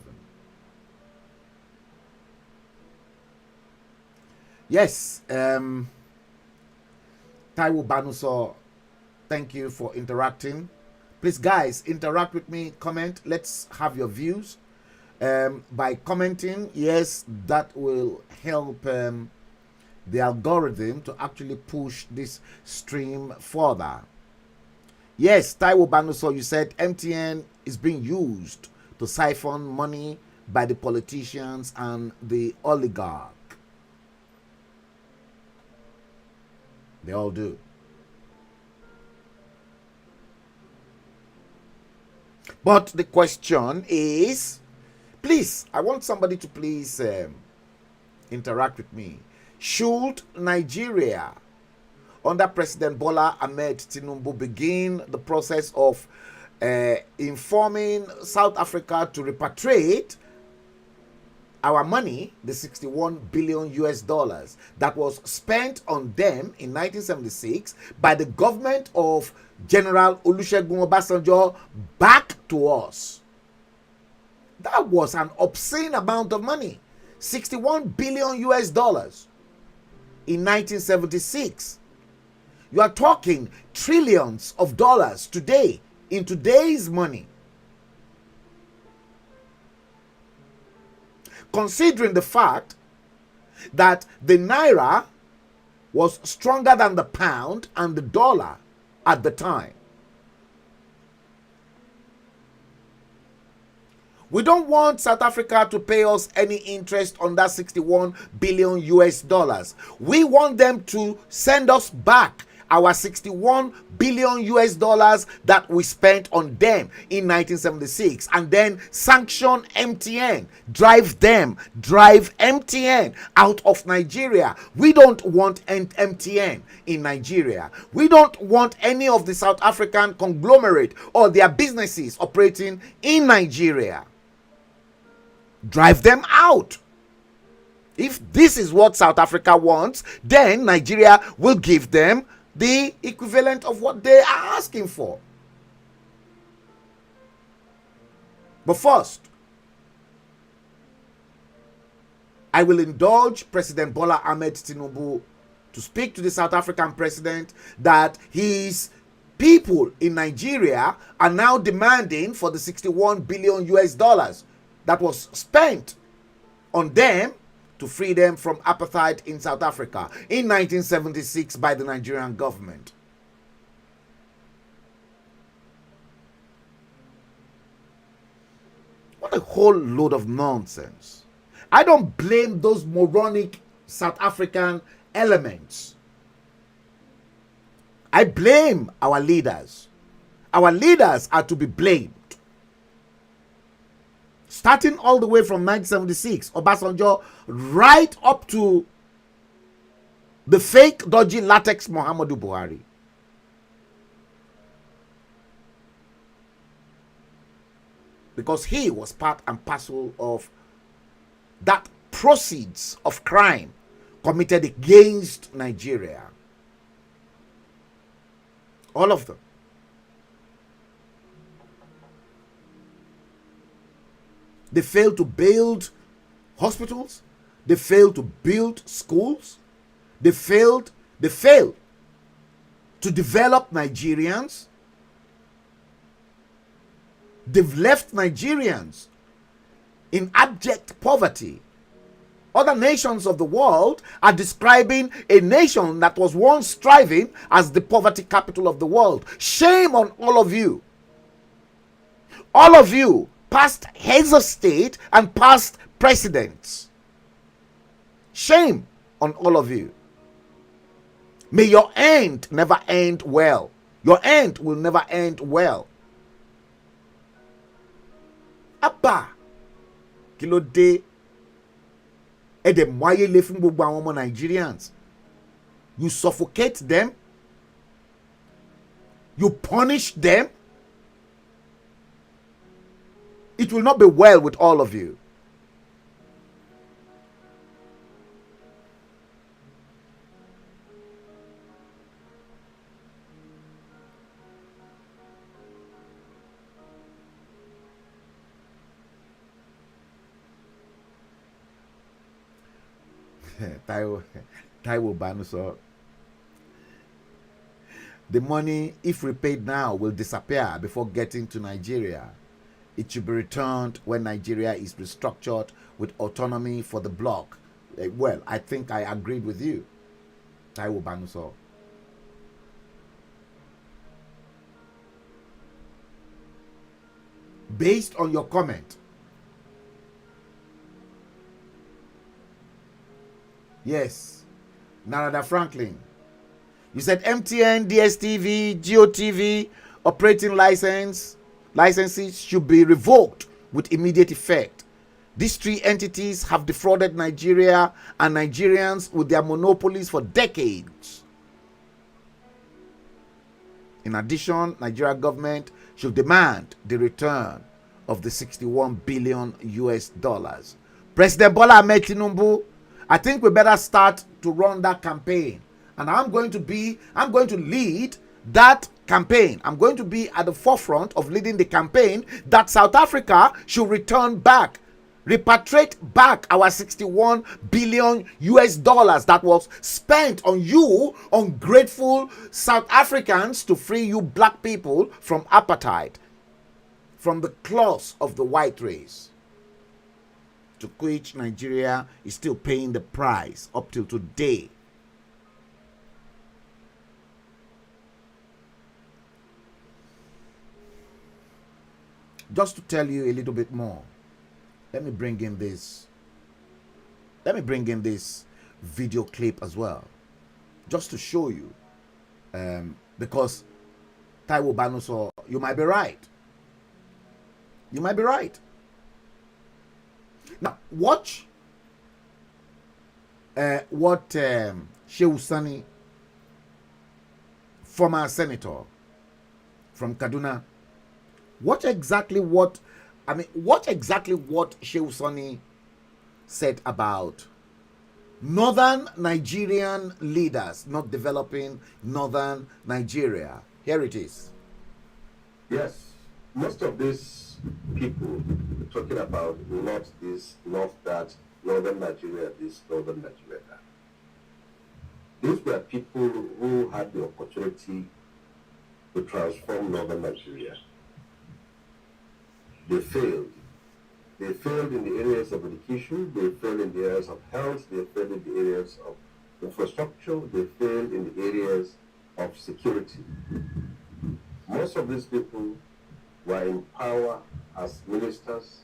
Yes, Taiwo Banuso, thank you for interacting. Please, guys, interact with me, comment. Let's have your views. By commenting, yes, that will help the algorithm to actually push this stream further. Yes, Taiwo Banuso, you said MTN is being used to siphon money by the politicians and the oligarch. They all do. But the question is, please, I want somebody to please interact with me. Should Nigeria, under President Bola Ahmed Tinubu, begin the process of informing South Africa to repatriate our money, the 61 billion US dollars that was spent on them in 1976 by the government of General Olusegun Obasanjo, back to us? That was an obscene amount of money. 61 billion US dollars in 1976. You are talking trillions of dollars today, in today's money. Considering the fact that the naira was stronger than the pound and the dollar at the time. We don't want South Africa to pay us any interest on that 61 billion US dollars. We want them to send us back our 61 billion US dollars that we spent on them in 1976, and then sanction MTN, drive MTN out of Nigeria. We don't want MTN in Nigeria. We don't want any of the South African conglomerate or their businesses operating in Nigeria. Drive them out. If this is what South Africa wants, then Nigeria will give them the equivalent of what they are asking for. But first, I will indulge President Bola Ahmed Tinubu to speak to the South African president that his people in Nigeria are now demanding for the 61 billion US dollars that was spent on them to free them from apartheid in South Africa in 1976 by the Nigerian government. What a whole load of nonsense. I don't blame those moronic South African elements. I blame our leaders. Our leaders are to be blamed. Starting all the way from 1976, Obasanjo, right up to the fake dodgy latex Muhammadu Buhari. Because he was part and parcel of that proceeds of crime committed against Nigeria. All of them. They failed to build hospitals. They failed to build schools. They failed to develop Nigerians. They've left Nigerians in abject poverty. Other nations of the world are describing a nation that was once striving as the poverty capital of the world. Shame on all of you. All of you, past heads of state and past presidents. Shame on all of you. May your end never end well. Your end will never end well. Abba, kilo de edemwaye le fun gbogbo àwọn ọmọ Nigerians. You suffocate them. You punish them. It will not be well with all of you. Taiwo Banuso. The money, if repaid now, will disappear before getting to Nigeria. It should be returned when Nigeria is restructured with autonomy for the bloc. Well, I think I agreed with you, Taiwo Banuso. Based on your comment, yes, Narada Franklin, you said MTN, DSTV, GOTV operating licenses should be revoked with immediate effect. These three entities have defrauded Nigeria and Nigerians with their monopolies for decades. In addition, Nigeria government should demand the return of the 61 billion US dollars. President Bola Ahmed Tinubu, I think we better start to run that campaign. And I'm going to lead that campaign. I'm going to be at the forefront of leading the campaign that South Africa should return back, repatriate back our 61 billion US dollars that was spent on you, ungrateful South Africans, to free you black people from apartheid, from the claws of the white race, to which Nigeria is still paying the price up till today. Just to tell you a little bit more, let me bring in this video clip as well, just to show you Because Taiwo Banuso, you might be right. You might be right. Now, watch what Shehu Sani, former senator from Kaduna, what exactly what Shehu Sani said about northern Nigerian leaders not developing northern Nigeria. Here it is. Yes, most of these people talking about not this, not that, northern Nigeria this, northern Nigeria that. These were people who had the opportunity to transform northern Nigeria. They failed. They failed in the areas of education, they failed in the areas of health, they failed in the areas of infrastructure, they failed in the areas of security. Most of these people were in power as ministers,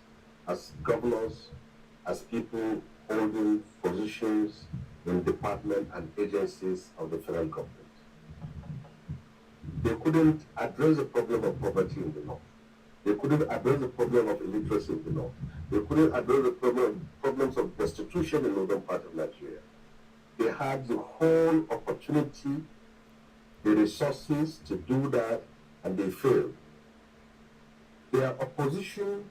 as governors, as people holding positions in departments and agencies of the federal government. They couldn't address the problem of poverty in the north. They couldn't address the problem of illiteracy in the north. They couldn't address the problems of destitution in the northern part of Nigeria. They had the whole opportunity, the resources to do that, and they failed. Their opposition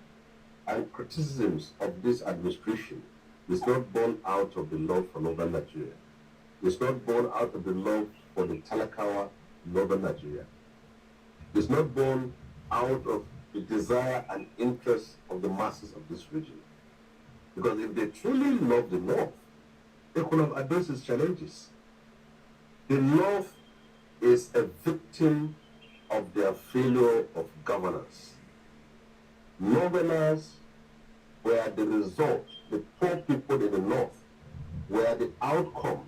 and criticisms of this administration is not born out of the love for northern Nigeria. It's not born out of the love for the Talakawa, northern Nigeria. It's not born out of the desire and interest of the masses of this region. Because if they truly love the North, they could have addressed its challenges. The North is a victim of their failure of governance. Northerners were the result, the poor people in the North were the outcome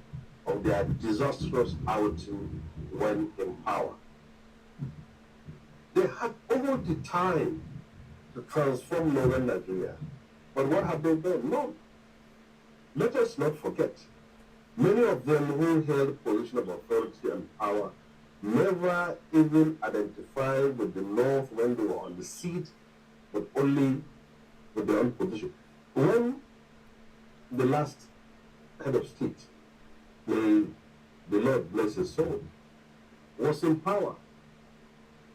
of their disastrous outing when in power. They had all the time to transform northern Nigeria. But what have they done? No. Let us not forget, many of them who held position of authority and power never even identified with the North when they were on the seat, but only with their own position. When the last head of state, may the Lord bless his soul, was in power,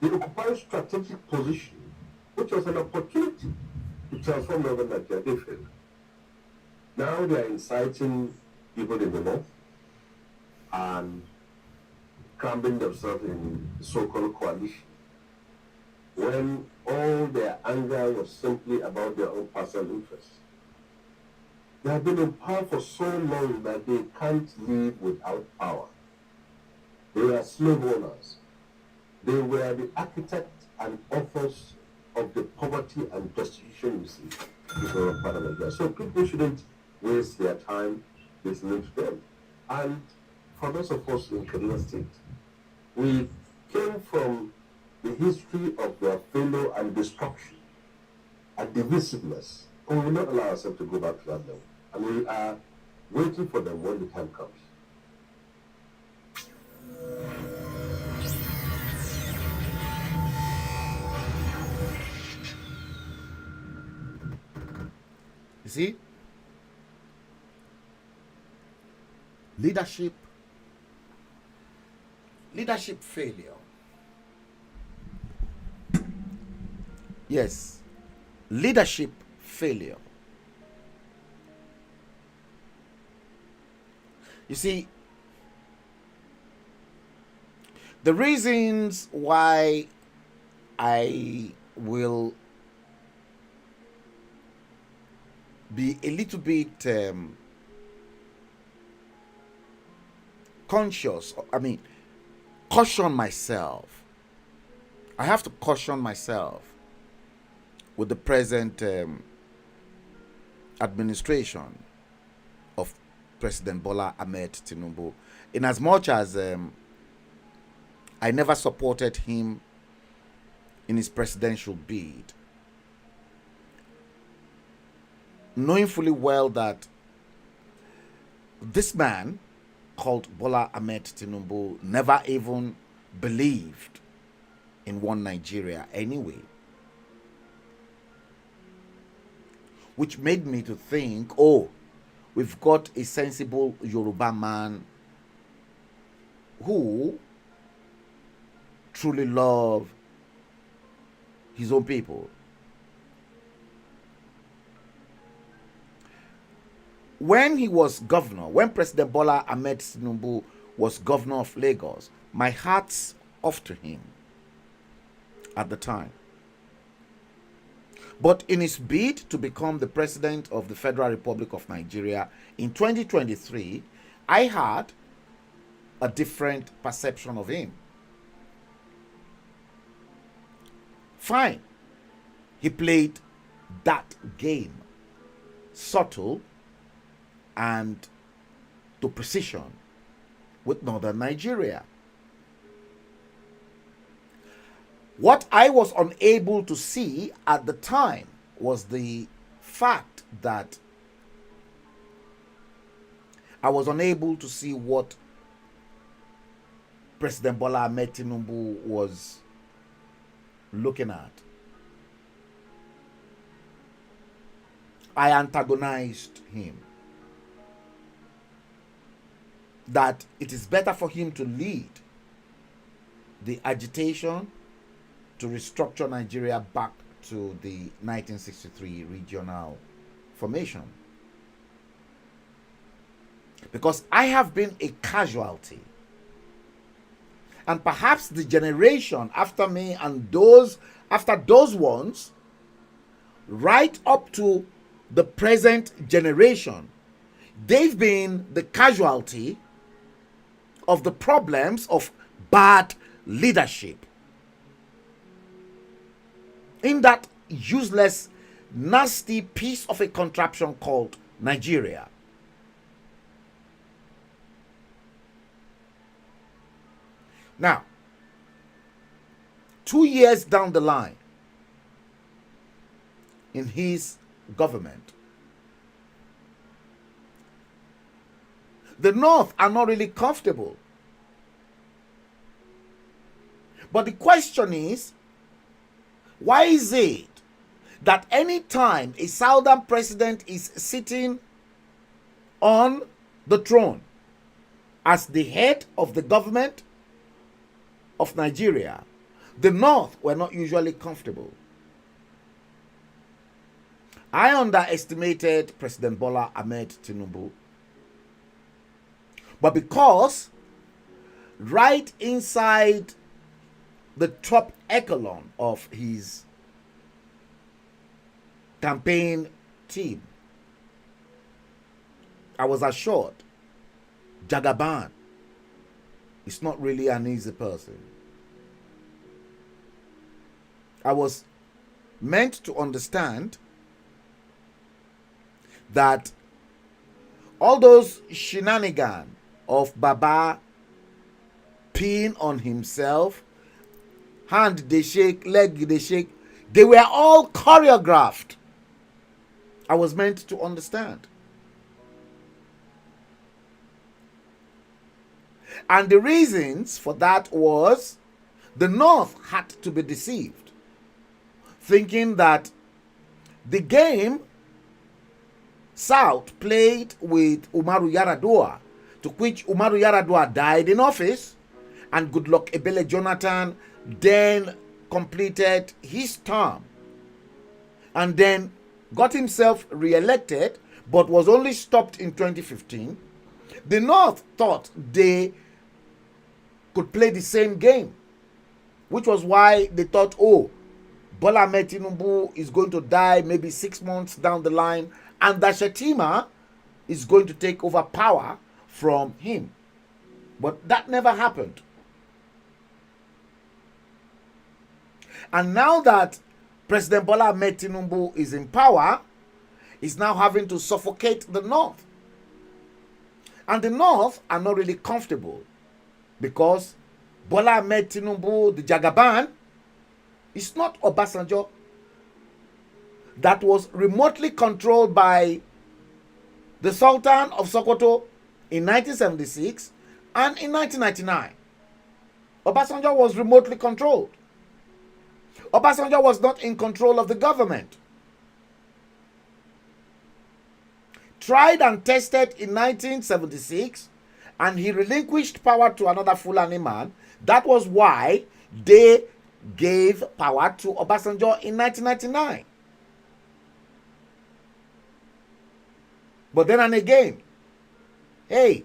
they occupied strategic position, which was an opportunity to transform northern Nigeria. They failed. Now they are inciting people in the north and cramming themselves in the so-called coalition, when all their anger was simply about their own personal interests. They have been in power for so long that they can't live without power. They were slave owners. They were the architects and authors of the poverty and destitution you see in the part of Nigeria. So people shouldn't waste their time listening to them. And for those of us in Kaduna State, we came from the history of their failure and destruction and divisiveness. And we will not allow ourselves to go back to that level. And we are waiting for them when the time comes. You see? Leadership failure. Yes. Leadership failure. You see, the reasons why I will be a little bit conscious, caution myself. I have to caution myself with the present administration of President Bola Ahmed Tinubu, in as much as I never supported him in his presidential bid, knowing fully well that this man called Bola Ahmed Tinubu never even believed in one Nigeria anyway. Which made me to think, oh, we've got a sensible Yoruba man who truly loves his own people. When he was governor, when President Bola Ahmed Tinubu was governor of Lagos, my hat's off to him at the time. But in his bid to become the president of the Federal Republic of Nigeria in 2023, I had a different perception of him. Fine. He played that game subtle and to precision with northern Nigeria. What I was unable to see at the time was the fact that I was unable to see what President Bola Ahmed Tinubu was looking at. I antagonized him. That it is better for him to lead the agitation to restructure Nigeria back to the 1963 regional formation. Because I have been a casualty. And perhaps the generation after me and those after those ones, right up to the present generation, they've been the casualty of the problems of bad leadership in that useless, nasty piece of a contraption called Nigeria. Now, 2 years down the line in his government, the North are not really comfortable. But the question is, why is it that any time a Southern president is sitting on the throne as the head of the government of Nigeria, the North were not usually comfortable? I underestimated President Bola Ahmed Tinubu. But because right inside the top echelon of his campaign team, I was assured Jagaban is not really an easy person. I was meant to understand that all those shenanigans of Baba peeing on himself, hand they shake, leg they shake, they were all choreographed. I was meant to understand. And the reasons for that was the North had to be deceived, thinking that the game South played with Umaru Yar'Adua, to which Umaru Yar'Adua died in office, and Goodluck Ebele Jonathan then completed his term and then got himself re-elected, but was only stopped in 2015. The North thought they could play the same game, which was why they thought, oh, Bola Ahmed Tinubu is going to die maybe 6 months down the line, and that Shetima is going to take over power from him. But that never happened. And now that President Bola Ahmed Tinubu is in power, he's now having to suffocate the North. And the North are not really comfortable because Bola Ahmed Tinubu, the Jagaban, is not Obasanjo, that was remotely controlled by the Sultan of Sokoto in 1976 and in 1999. Obasanjo was remotely controlled. Obasanjo was not in control of the government. Tried and tested in 1976, and he relinquished power to another Fulani man. That was why they gave power to Obasanjo in 1999. But then and again, hey,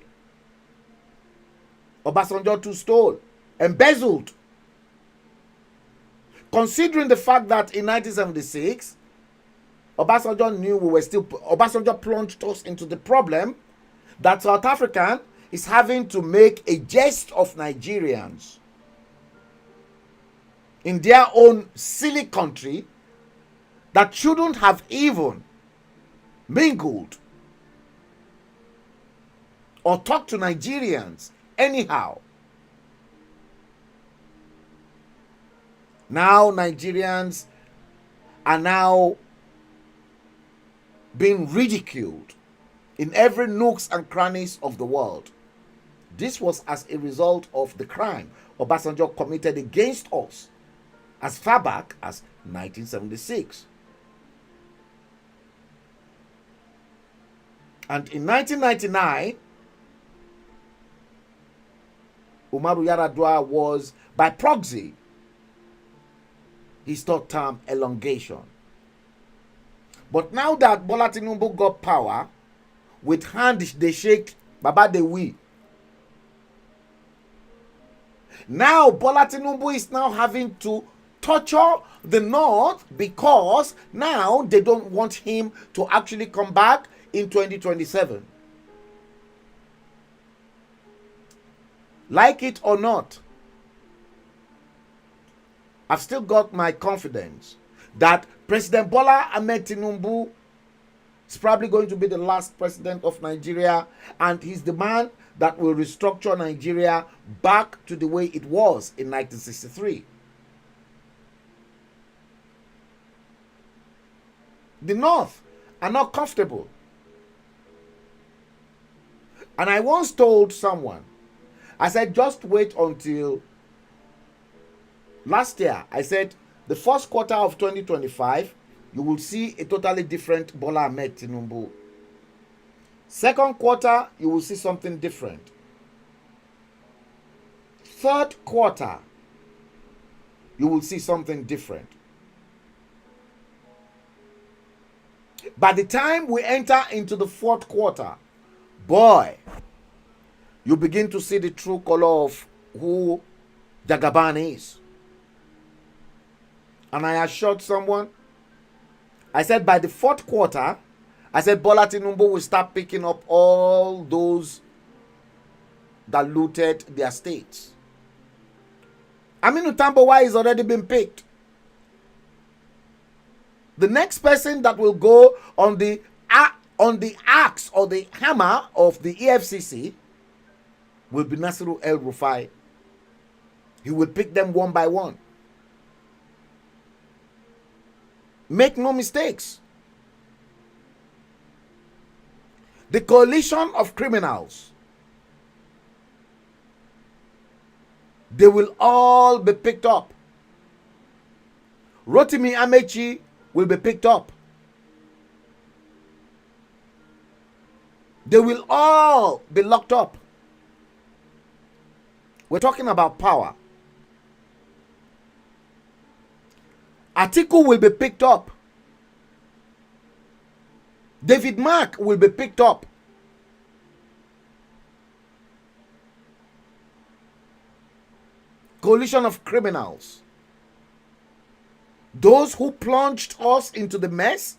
Obasanjo too stole, embezzled. Considering the fact that in 1976, Obasanjo knew we were still, Obasanjo plunged us into the problem that South African is having to make a jest of Nigerians in their own silly country that shouldn't have even mingled or talked to Nigerians anyhow. Now Nigerians are now being ridiculed in every nooks and crannies of the world. This was as a result of the crime Obasanjo committed against us as far back as 1976. And in 1999, Umaru Yar'Adua was, by proxy, his third term elongation. But now that Bola Tinubu got power, with hand they shake, Baba they we. Now Bola Tinubu is now having to torture the North because now they don't want him to actually come back in 2027. Like it or not, I've still got my confidence that President Bola Ahmed Tinubu is probably going to be the last president of Nigeria, and he's the man that will restructure Nigeria back to the way it was in 1963. The North are not comfortable. And I once told someone, I said, just wait until last year. I said, the first quarter of 2025, you will see a totally different Bola Ahmed Tinubu. Second quarter, you will see something different. Third quarter, you will see something different. By the time we enter into the fourth quarter, boy, you begin to see the true color of who Jagaban is. And I assured someone, I said by the fourth quarter, I said Bola Tinubu will start picking up all those that looted their states. Aminu Tambuwal has already been picked. The next person that will go on the axe or the hammer of the EFCC will be Nasiru El-Rufai. He will pick them one by one. Make no mistakes. The coalition of criminals, they will all be picked up. Rotimi Amechi will be picked up. They will all be locked up. We're talking about power. Atiku will be picked up. David Mark will be picked up. Coalition of criminals. Those who plunged us into the mess,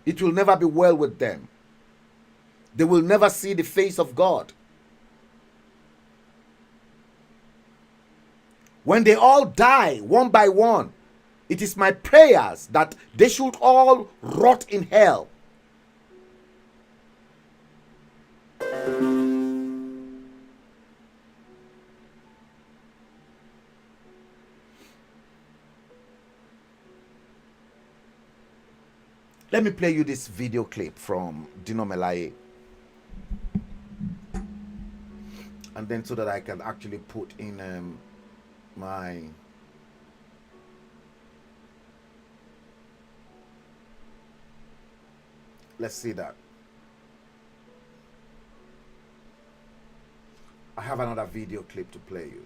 it will never be well with them. They will never see the face of God. When they all die one by one, it is my prayers that they should all rot in hell. Let me play you this video clip from Dino Melaye. and then so that I can actually put in my let's see that. I have another video clip to play you.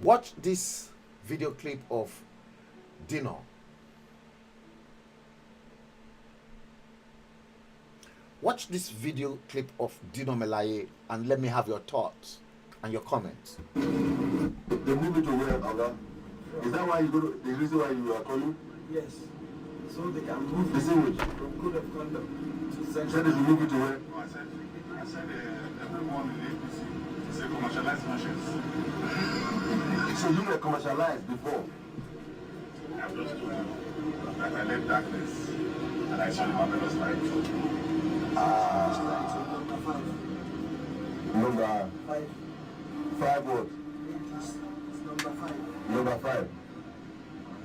Watch this video clip of Dino. Watch this video clip of Dino Melaye and let me have your thoughts and your comments. They move it to where, Oga? Is that why you go to, the reason why you are calling? Yes. So they can move The same way. from code of conduct to You section. said they should move it to where? I said everyone in APC is a commercialized machines. So you were commercialized before. I've just told you that I left darkness and I saw the marvelous light. Number 5. 5 what? It's number 5. Number 5.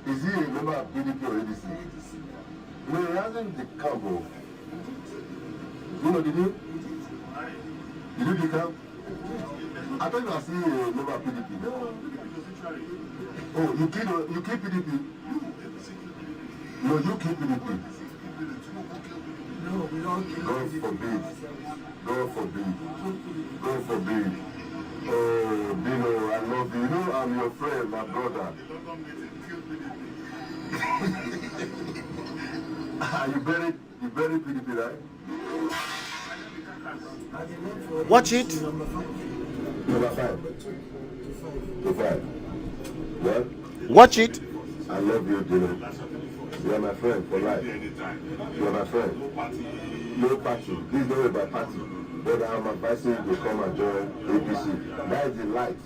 Is he a member of PDP or ADC? No, he hasn't decamp. You know, did you? Did you decamp? I thought you were still a member of PDP. Oh, you keep PDP? No, you keep PDP. No, we all keep God forbid. God forbid. God forbid. Oh, Dino, I love you. You know I'm your friend, my brother. You buried PDP, right? Watch it. Number 5. Number 5. To 5. Well, Watch it. I love you, Dino. You are my friend for life. You are my friend. No party. Please don't worry about party. But I'm advising you to come and join APC. That is the light.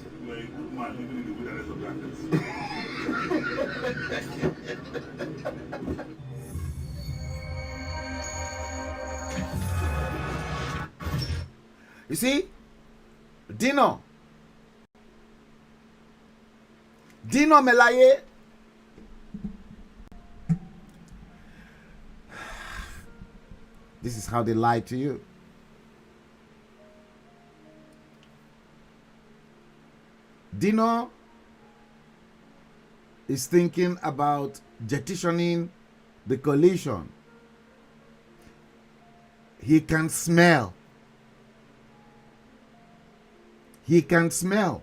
You see? Dino Melaye. This is how they lie to you. Dino is thinking about jettisoning the coalition. He can smell. He can smell.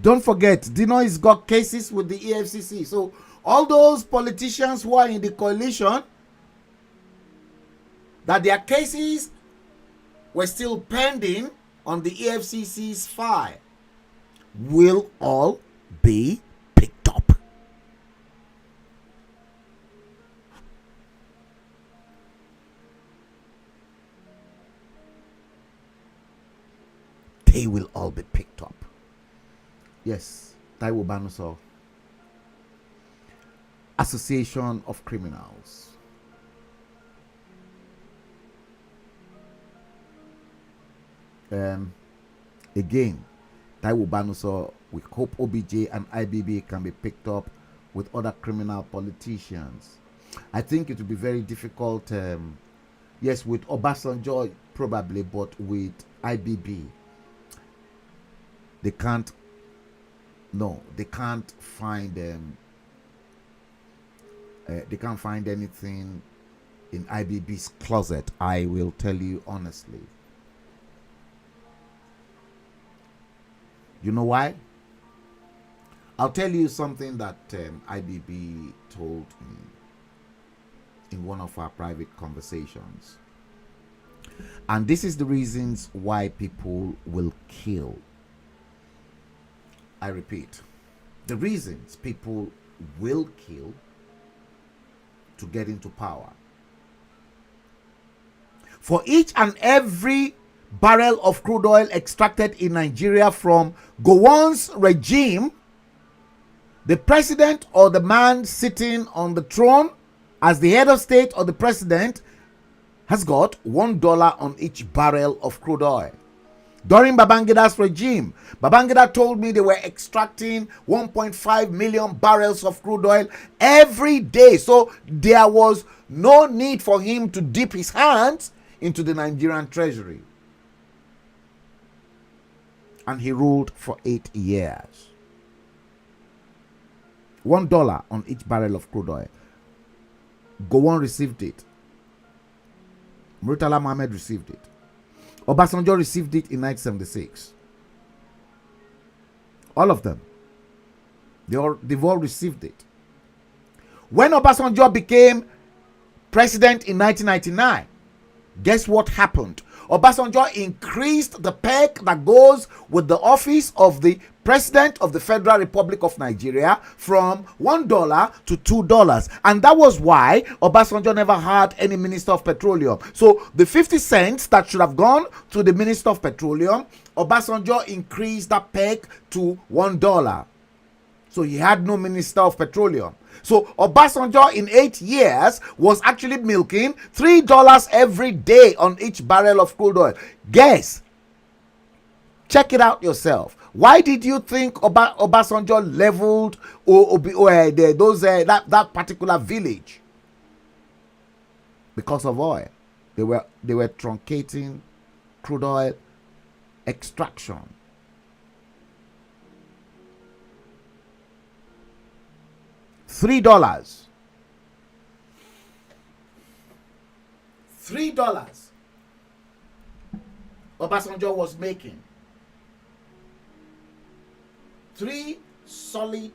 Don't forget, Dino has got cases with the EFCC. So all those politicians who are in the coalition, that their cases were still pending on the EFCC's file, will all be picked up. They will all be picked up. Yes, Taiwo Banuso, Association of Criminals. Again, Taiwo Banuso, we hope OBJ and IBB can be picked up with other criminal politicians. I think it will be very difficult, yes, with Obasanjo probably, but with IBB, they can't, no, they can't find they can't find anything in IBB's closet, I will tell you honestly. You know why? I'll tell you something that IBB told me in one of our private conversations. And this is the reasons why people will kill. I repeat, the reasons people will kill to get into power. For each and every barrel of crude oil extracted in Nigeria from Gowon's regime, the president or the man sitting on the throne as the head of state or the president has got $1 on each barrel of crude oil. During Babangida's regime, Babangida told me they were extracting 1.5 million barrels of crude oil every day. So there was no need for him to dip his hands into the Nigerian treasury. and he ruled for 8 years. $1 on each barrel of crude oil. Gowon received it. Murtala Mohammed received it. Obasanjo received it in 1976. All of them. They've all received it. When Obasanjo became president in 1999, guess what happened? Obasanjo increased the peg that goes with the office of the President of the Federal Republic of Nigeria from $1 to $2. And that was why Obasanjo never had any Minister of Petroleum. So the 50 cents that should have gone to the Minister of Petroleum, Obasanjo increased that peg to $1. So he had no Minister of Petroleum. So Obasanjo in 8 years was actually milking $3 every day on each barrel of crude oil. Guess. Check it out yourself. Why did you think Obasanjo leveled that particular village? Because of oil. They were truncating crude oil extraction. $3. Obasanjo was making. $3 solid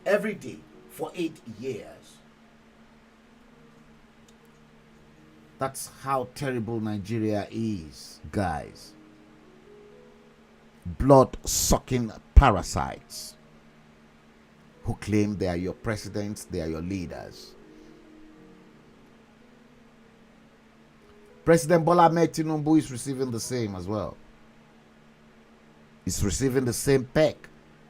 every day for 8 years. That's how terrible Nigeria is, guys. Blood-sucking parasites who claim they are your presidents, they are your leaders. President Bola Ahmed Tinubu is receiving the same as well. He's receiving the same peg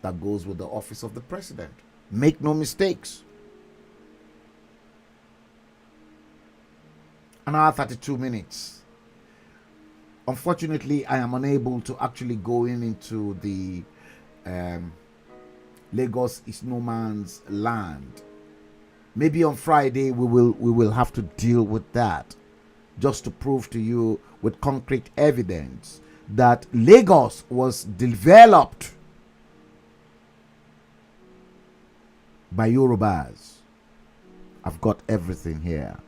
that goes with the office of the president. Make no mistakes. An hour 32 minutes. Unfortunately, I am unable to actually go into the Lagos is no man's land. Maybe on Friday we will have to deal with that, just to prove to you with concrete evidence that Lagos was developed by Yorubas. I've got everything here,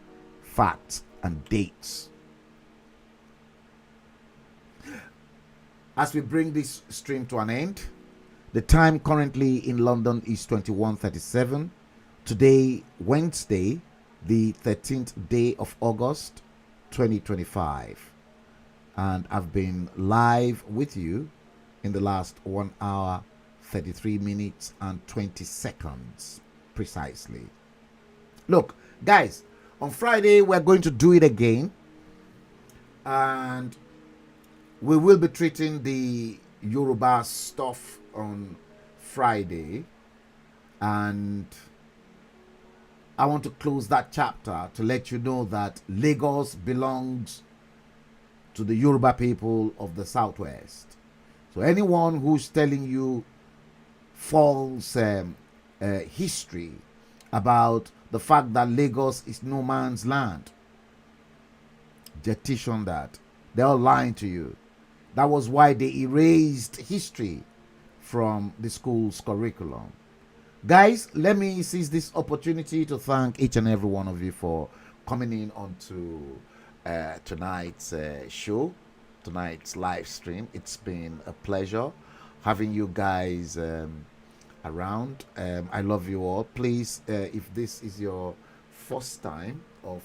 facts and dates. As we bring this stream to an end, the time currently in London is 21:37. Today, Wednesday, the 13th day of August, 2025. And I've been live with you in the last 1 hour, 33 minutes and 20 seconds precisely. Look, guys, on Friday, we're going to do it again. And we will be treating the Yoruba stuff on Friday, and I want to close that chapter to let you know that Lagos belongs to the Yoruba people of the Southwest. So anyone who's telling you false history about the fact that Lagos is no man's land, petition that. They're all lying to you. That was why they erased history from the school's curriculum. Guys, let me seize this opportunity to thank each and every one of you for coming in onto tonight's show, tonight's live stream. It's been a pleasure having you guys around. I love you all. Please, if this is your first time of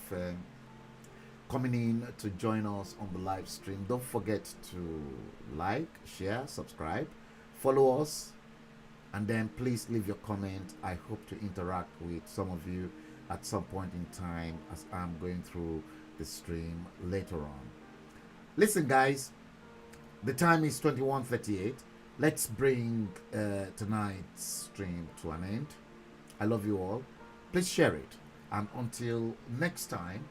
coming in to join us on the live stream, don't forget to like, share, subscribe, follow us, and then please leave your comment. I hope to interact with some of you at some point in time as I'm going through the stream later on. Listen, guys, the time is 21:38. Let's bring tonight's stream to an end. I love you all. Please share it, and until next time,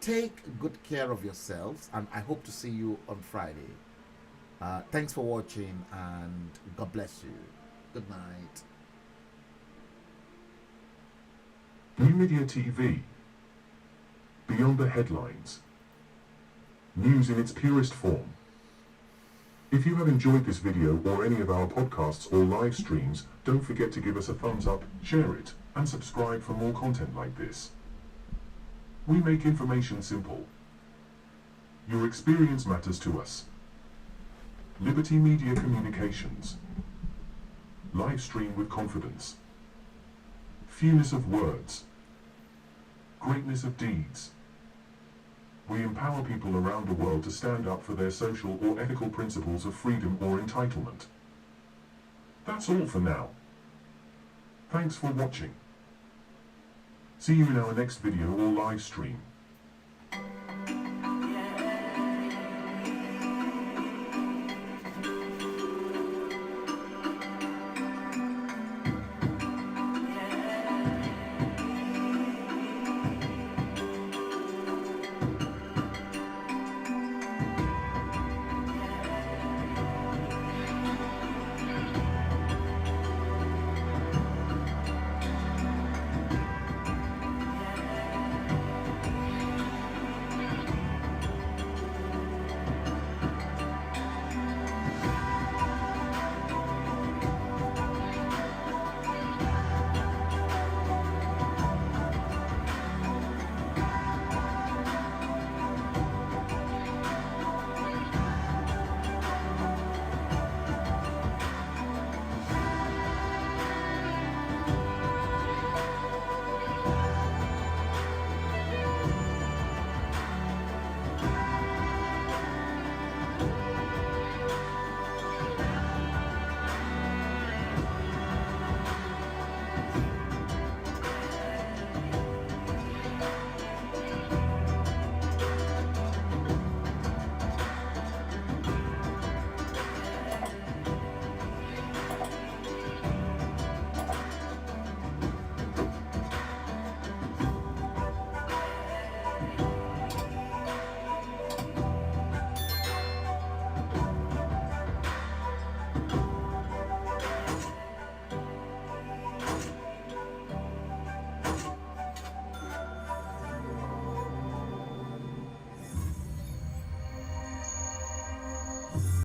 take good care of yourselves, and I hope to see you on Friday. Thanks for watching, and God bless you. Good night. New Media TV. Beyond the headlines. News in its purest form. If you have enjoyed this video or any of our podcasts or live streams, don't forget to give us a thumbs up, share it, and subscribe for more content like this. We make information simple. Your experience matters to us. Liberty Media Communications. Live stream with confidence. Fewness of words. Greatness of deeds. We empower people around the world to stand up for their social or ethical principles of freedom or entitlement. That's all for now. Thanks for watching. See you in our next video or live stream.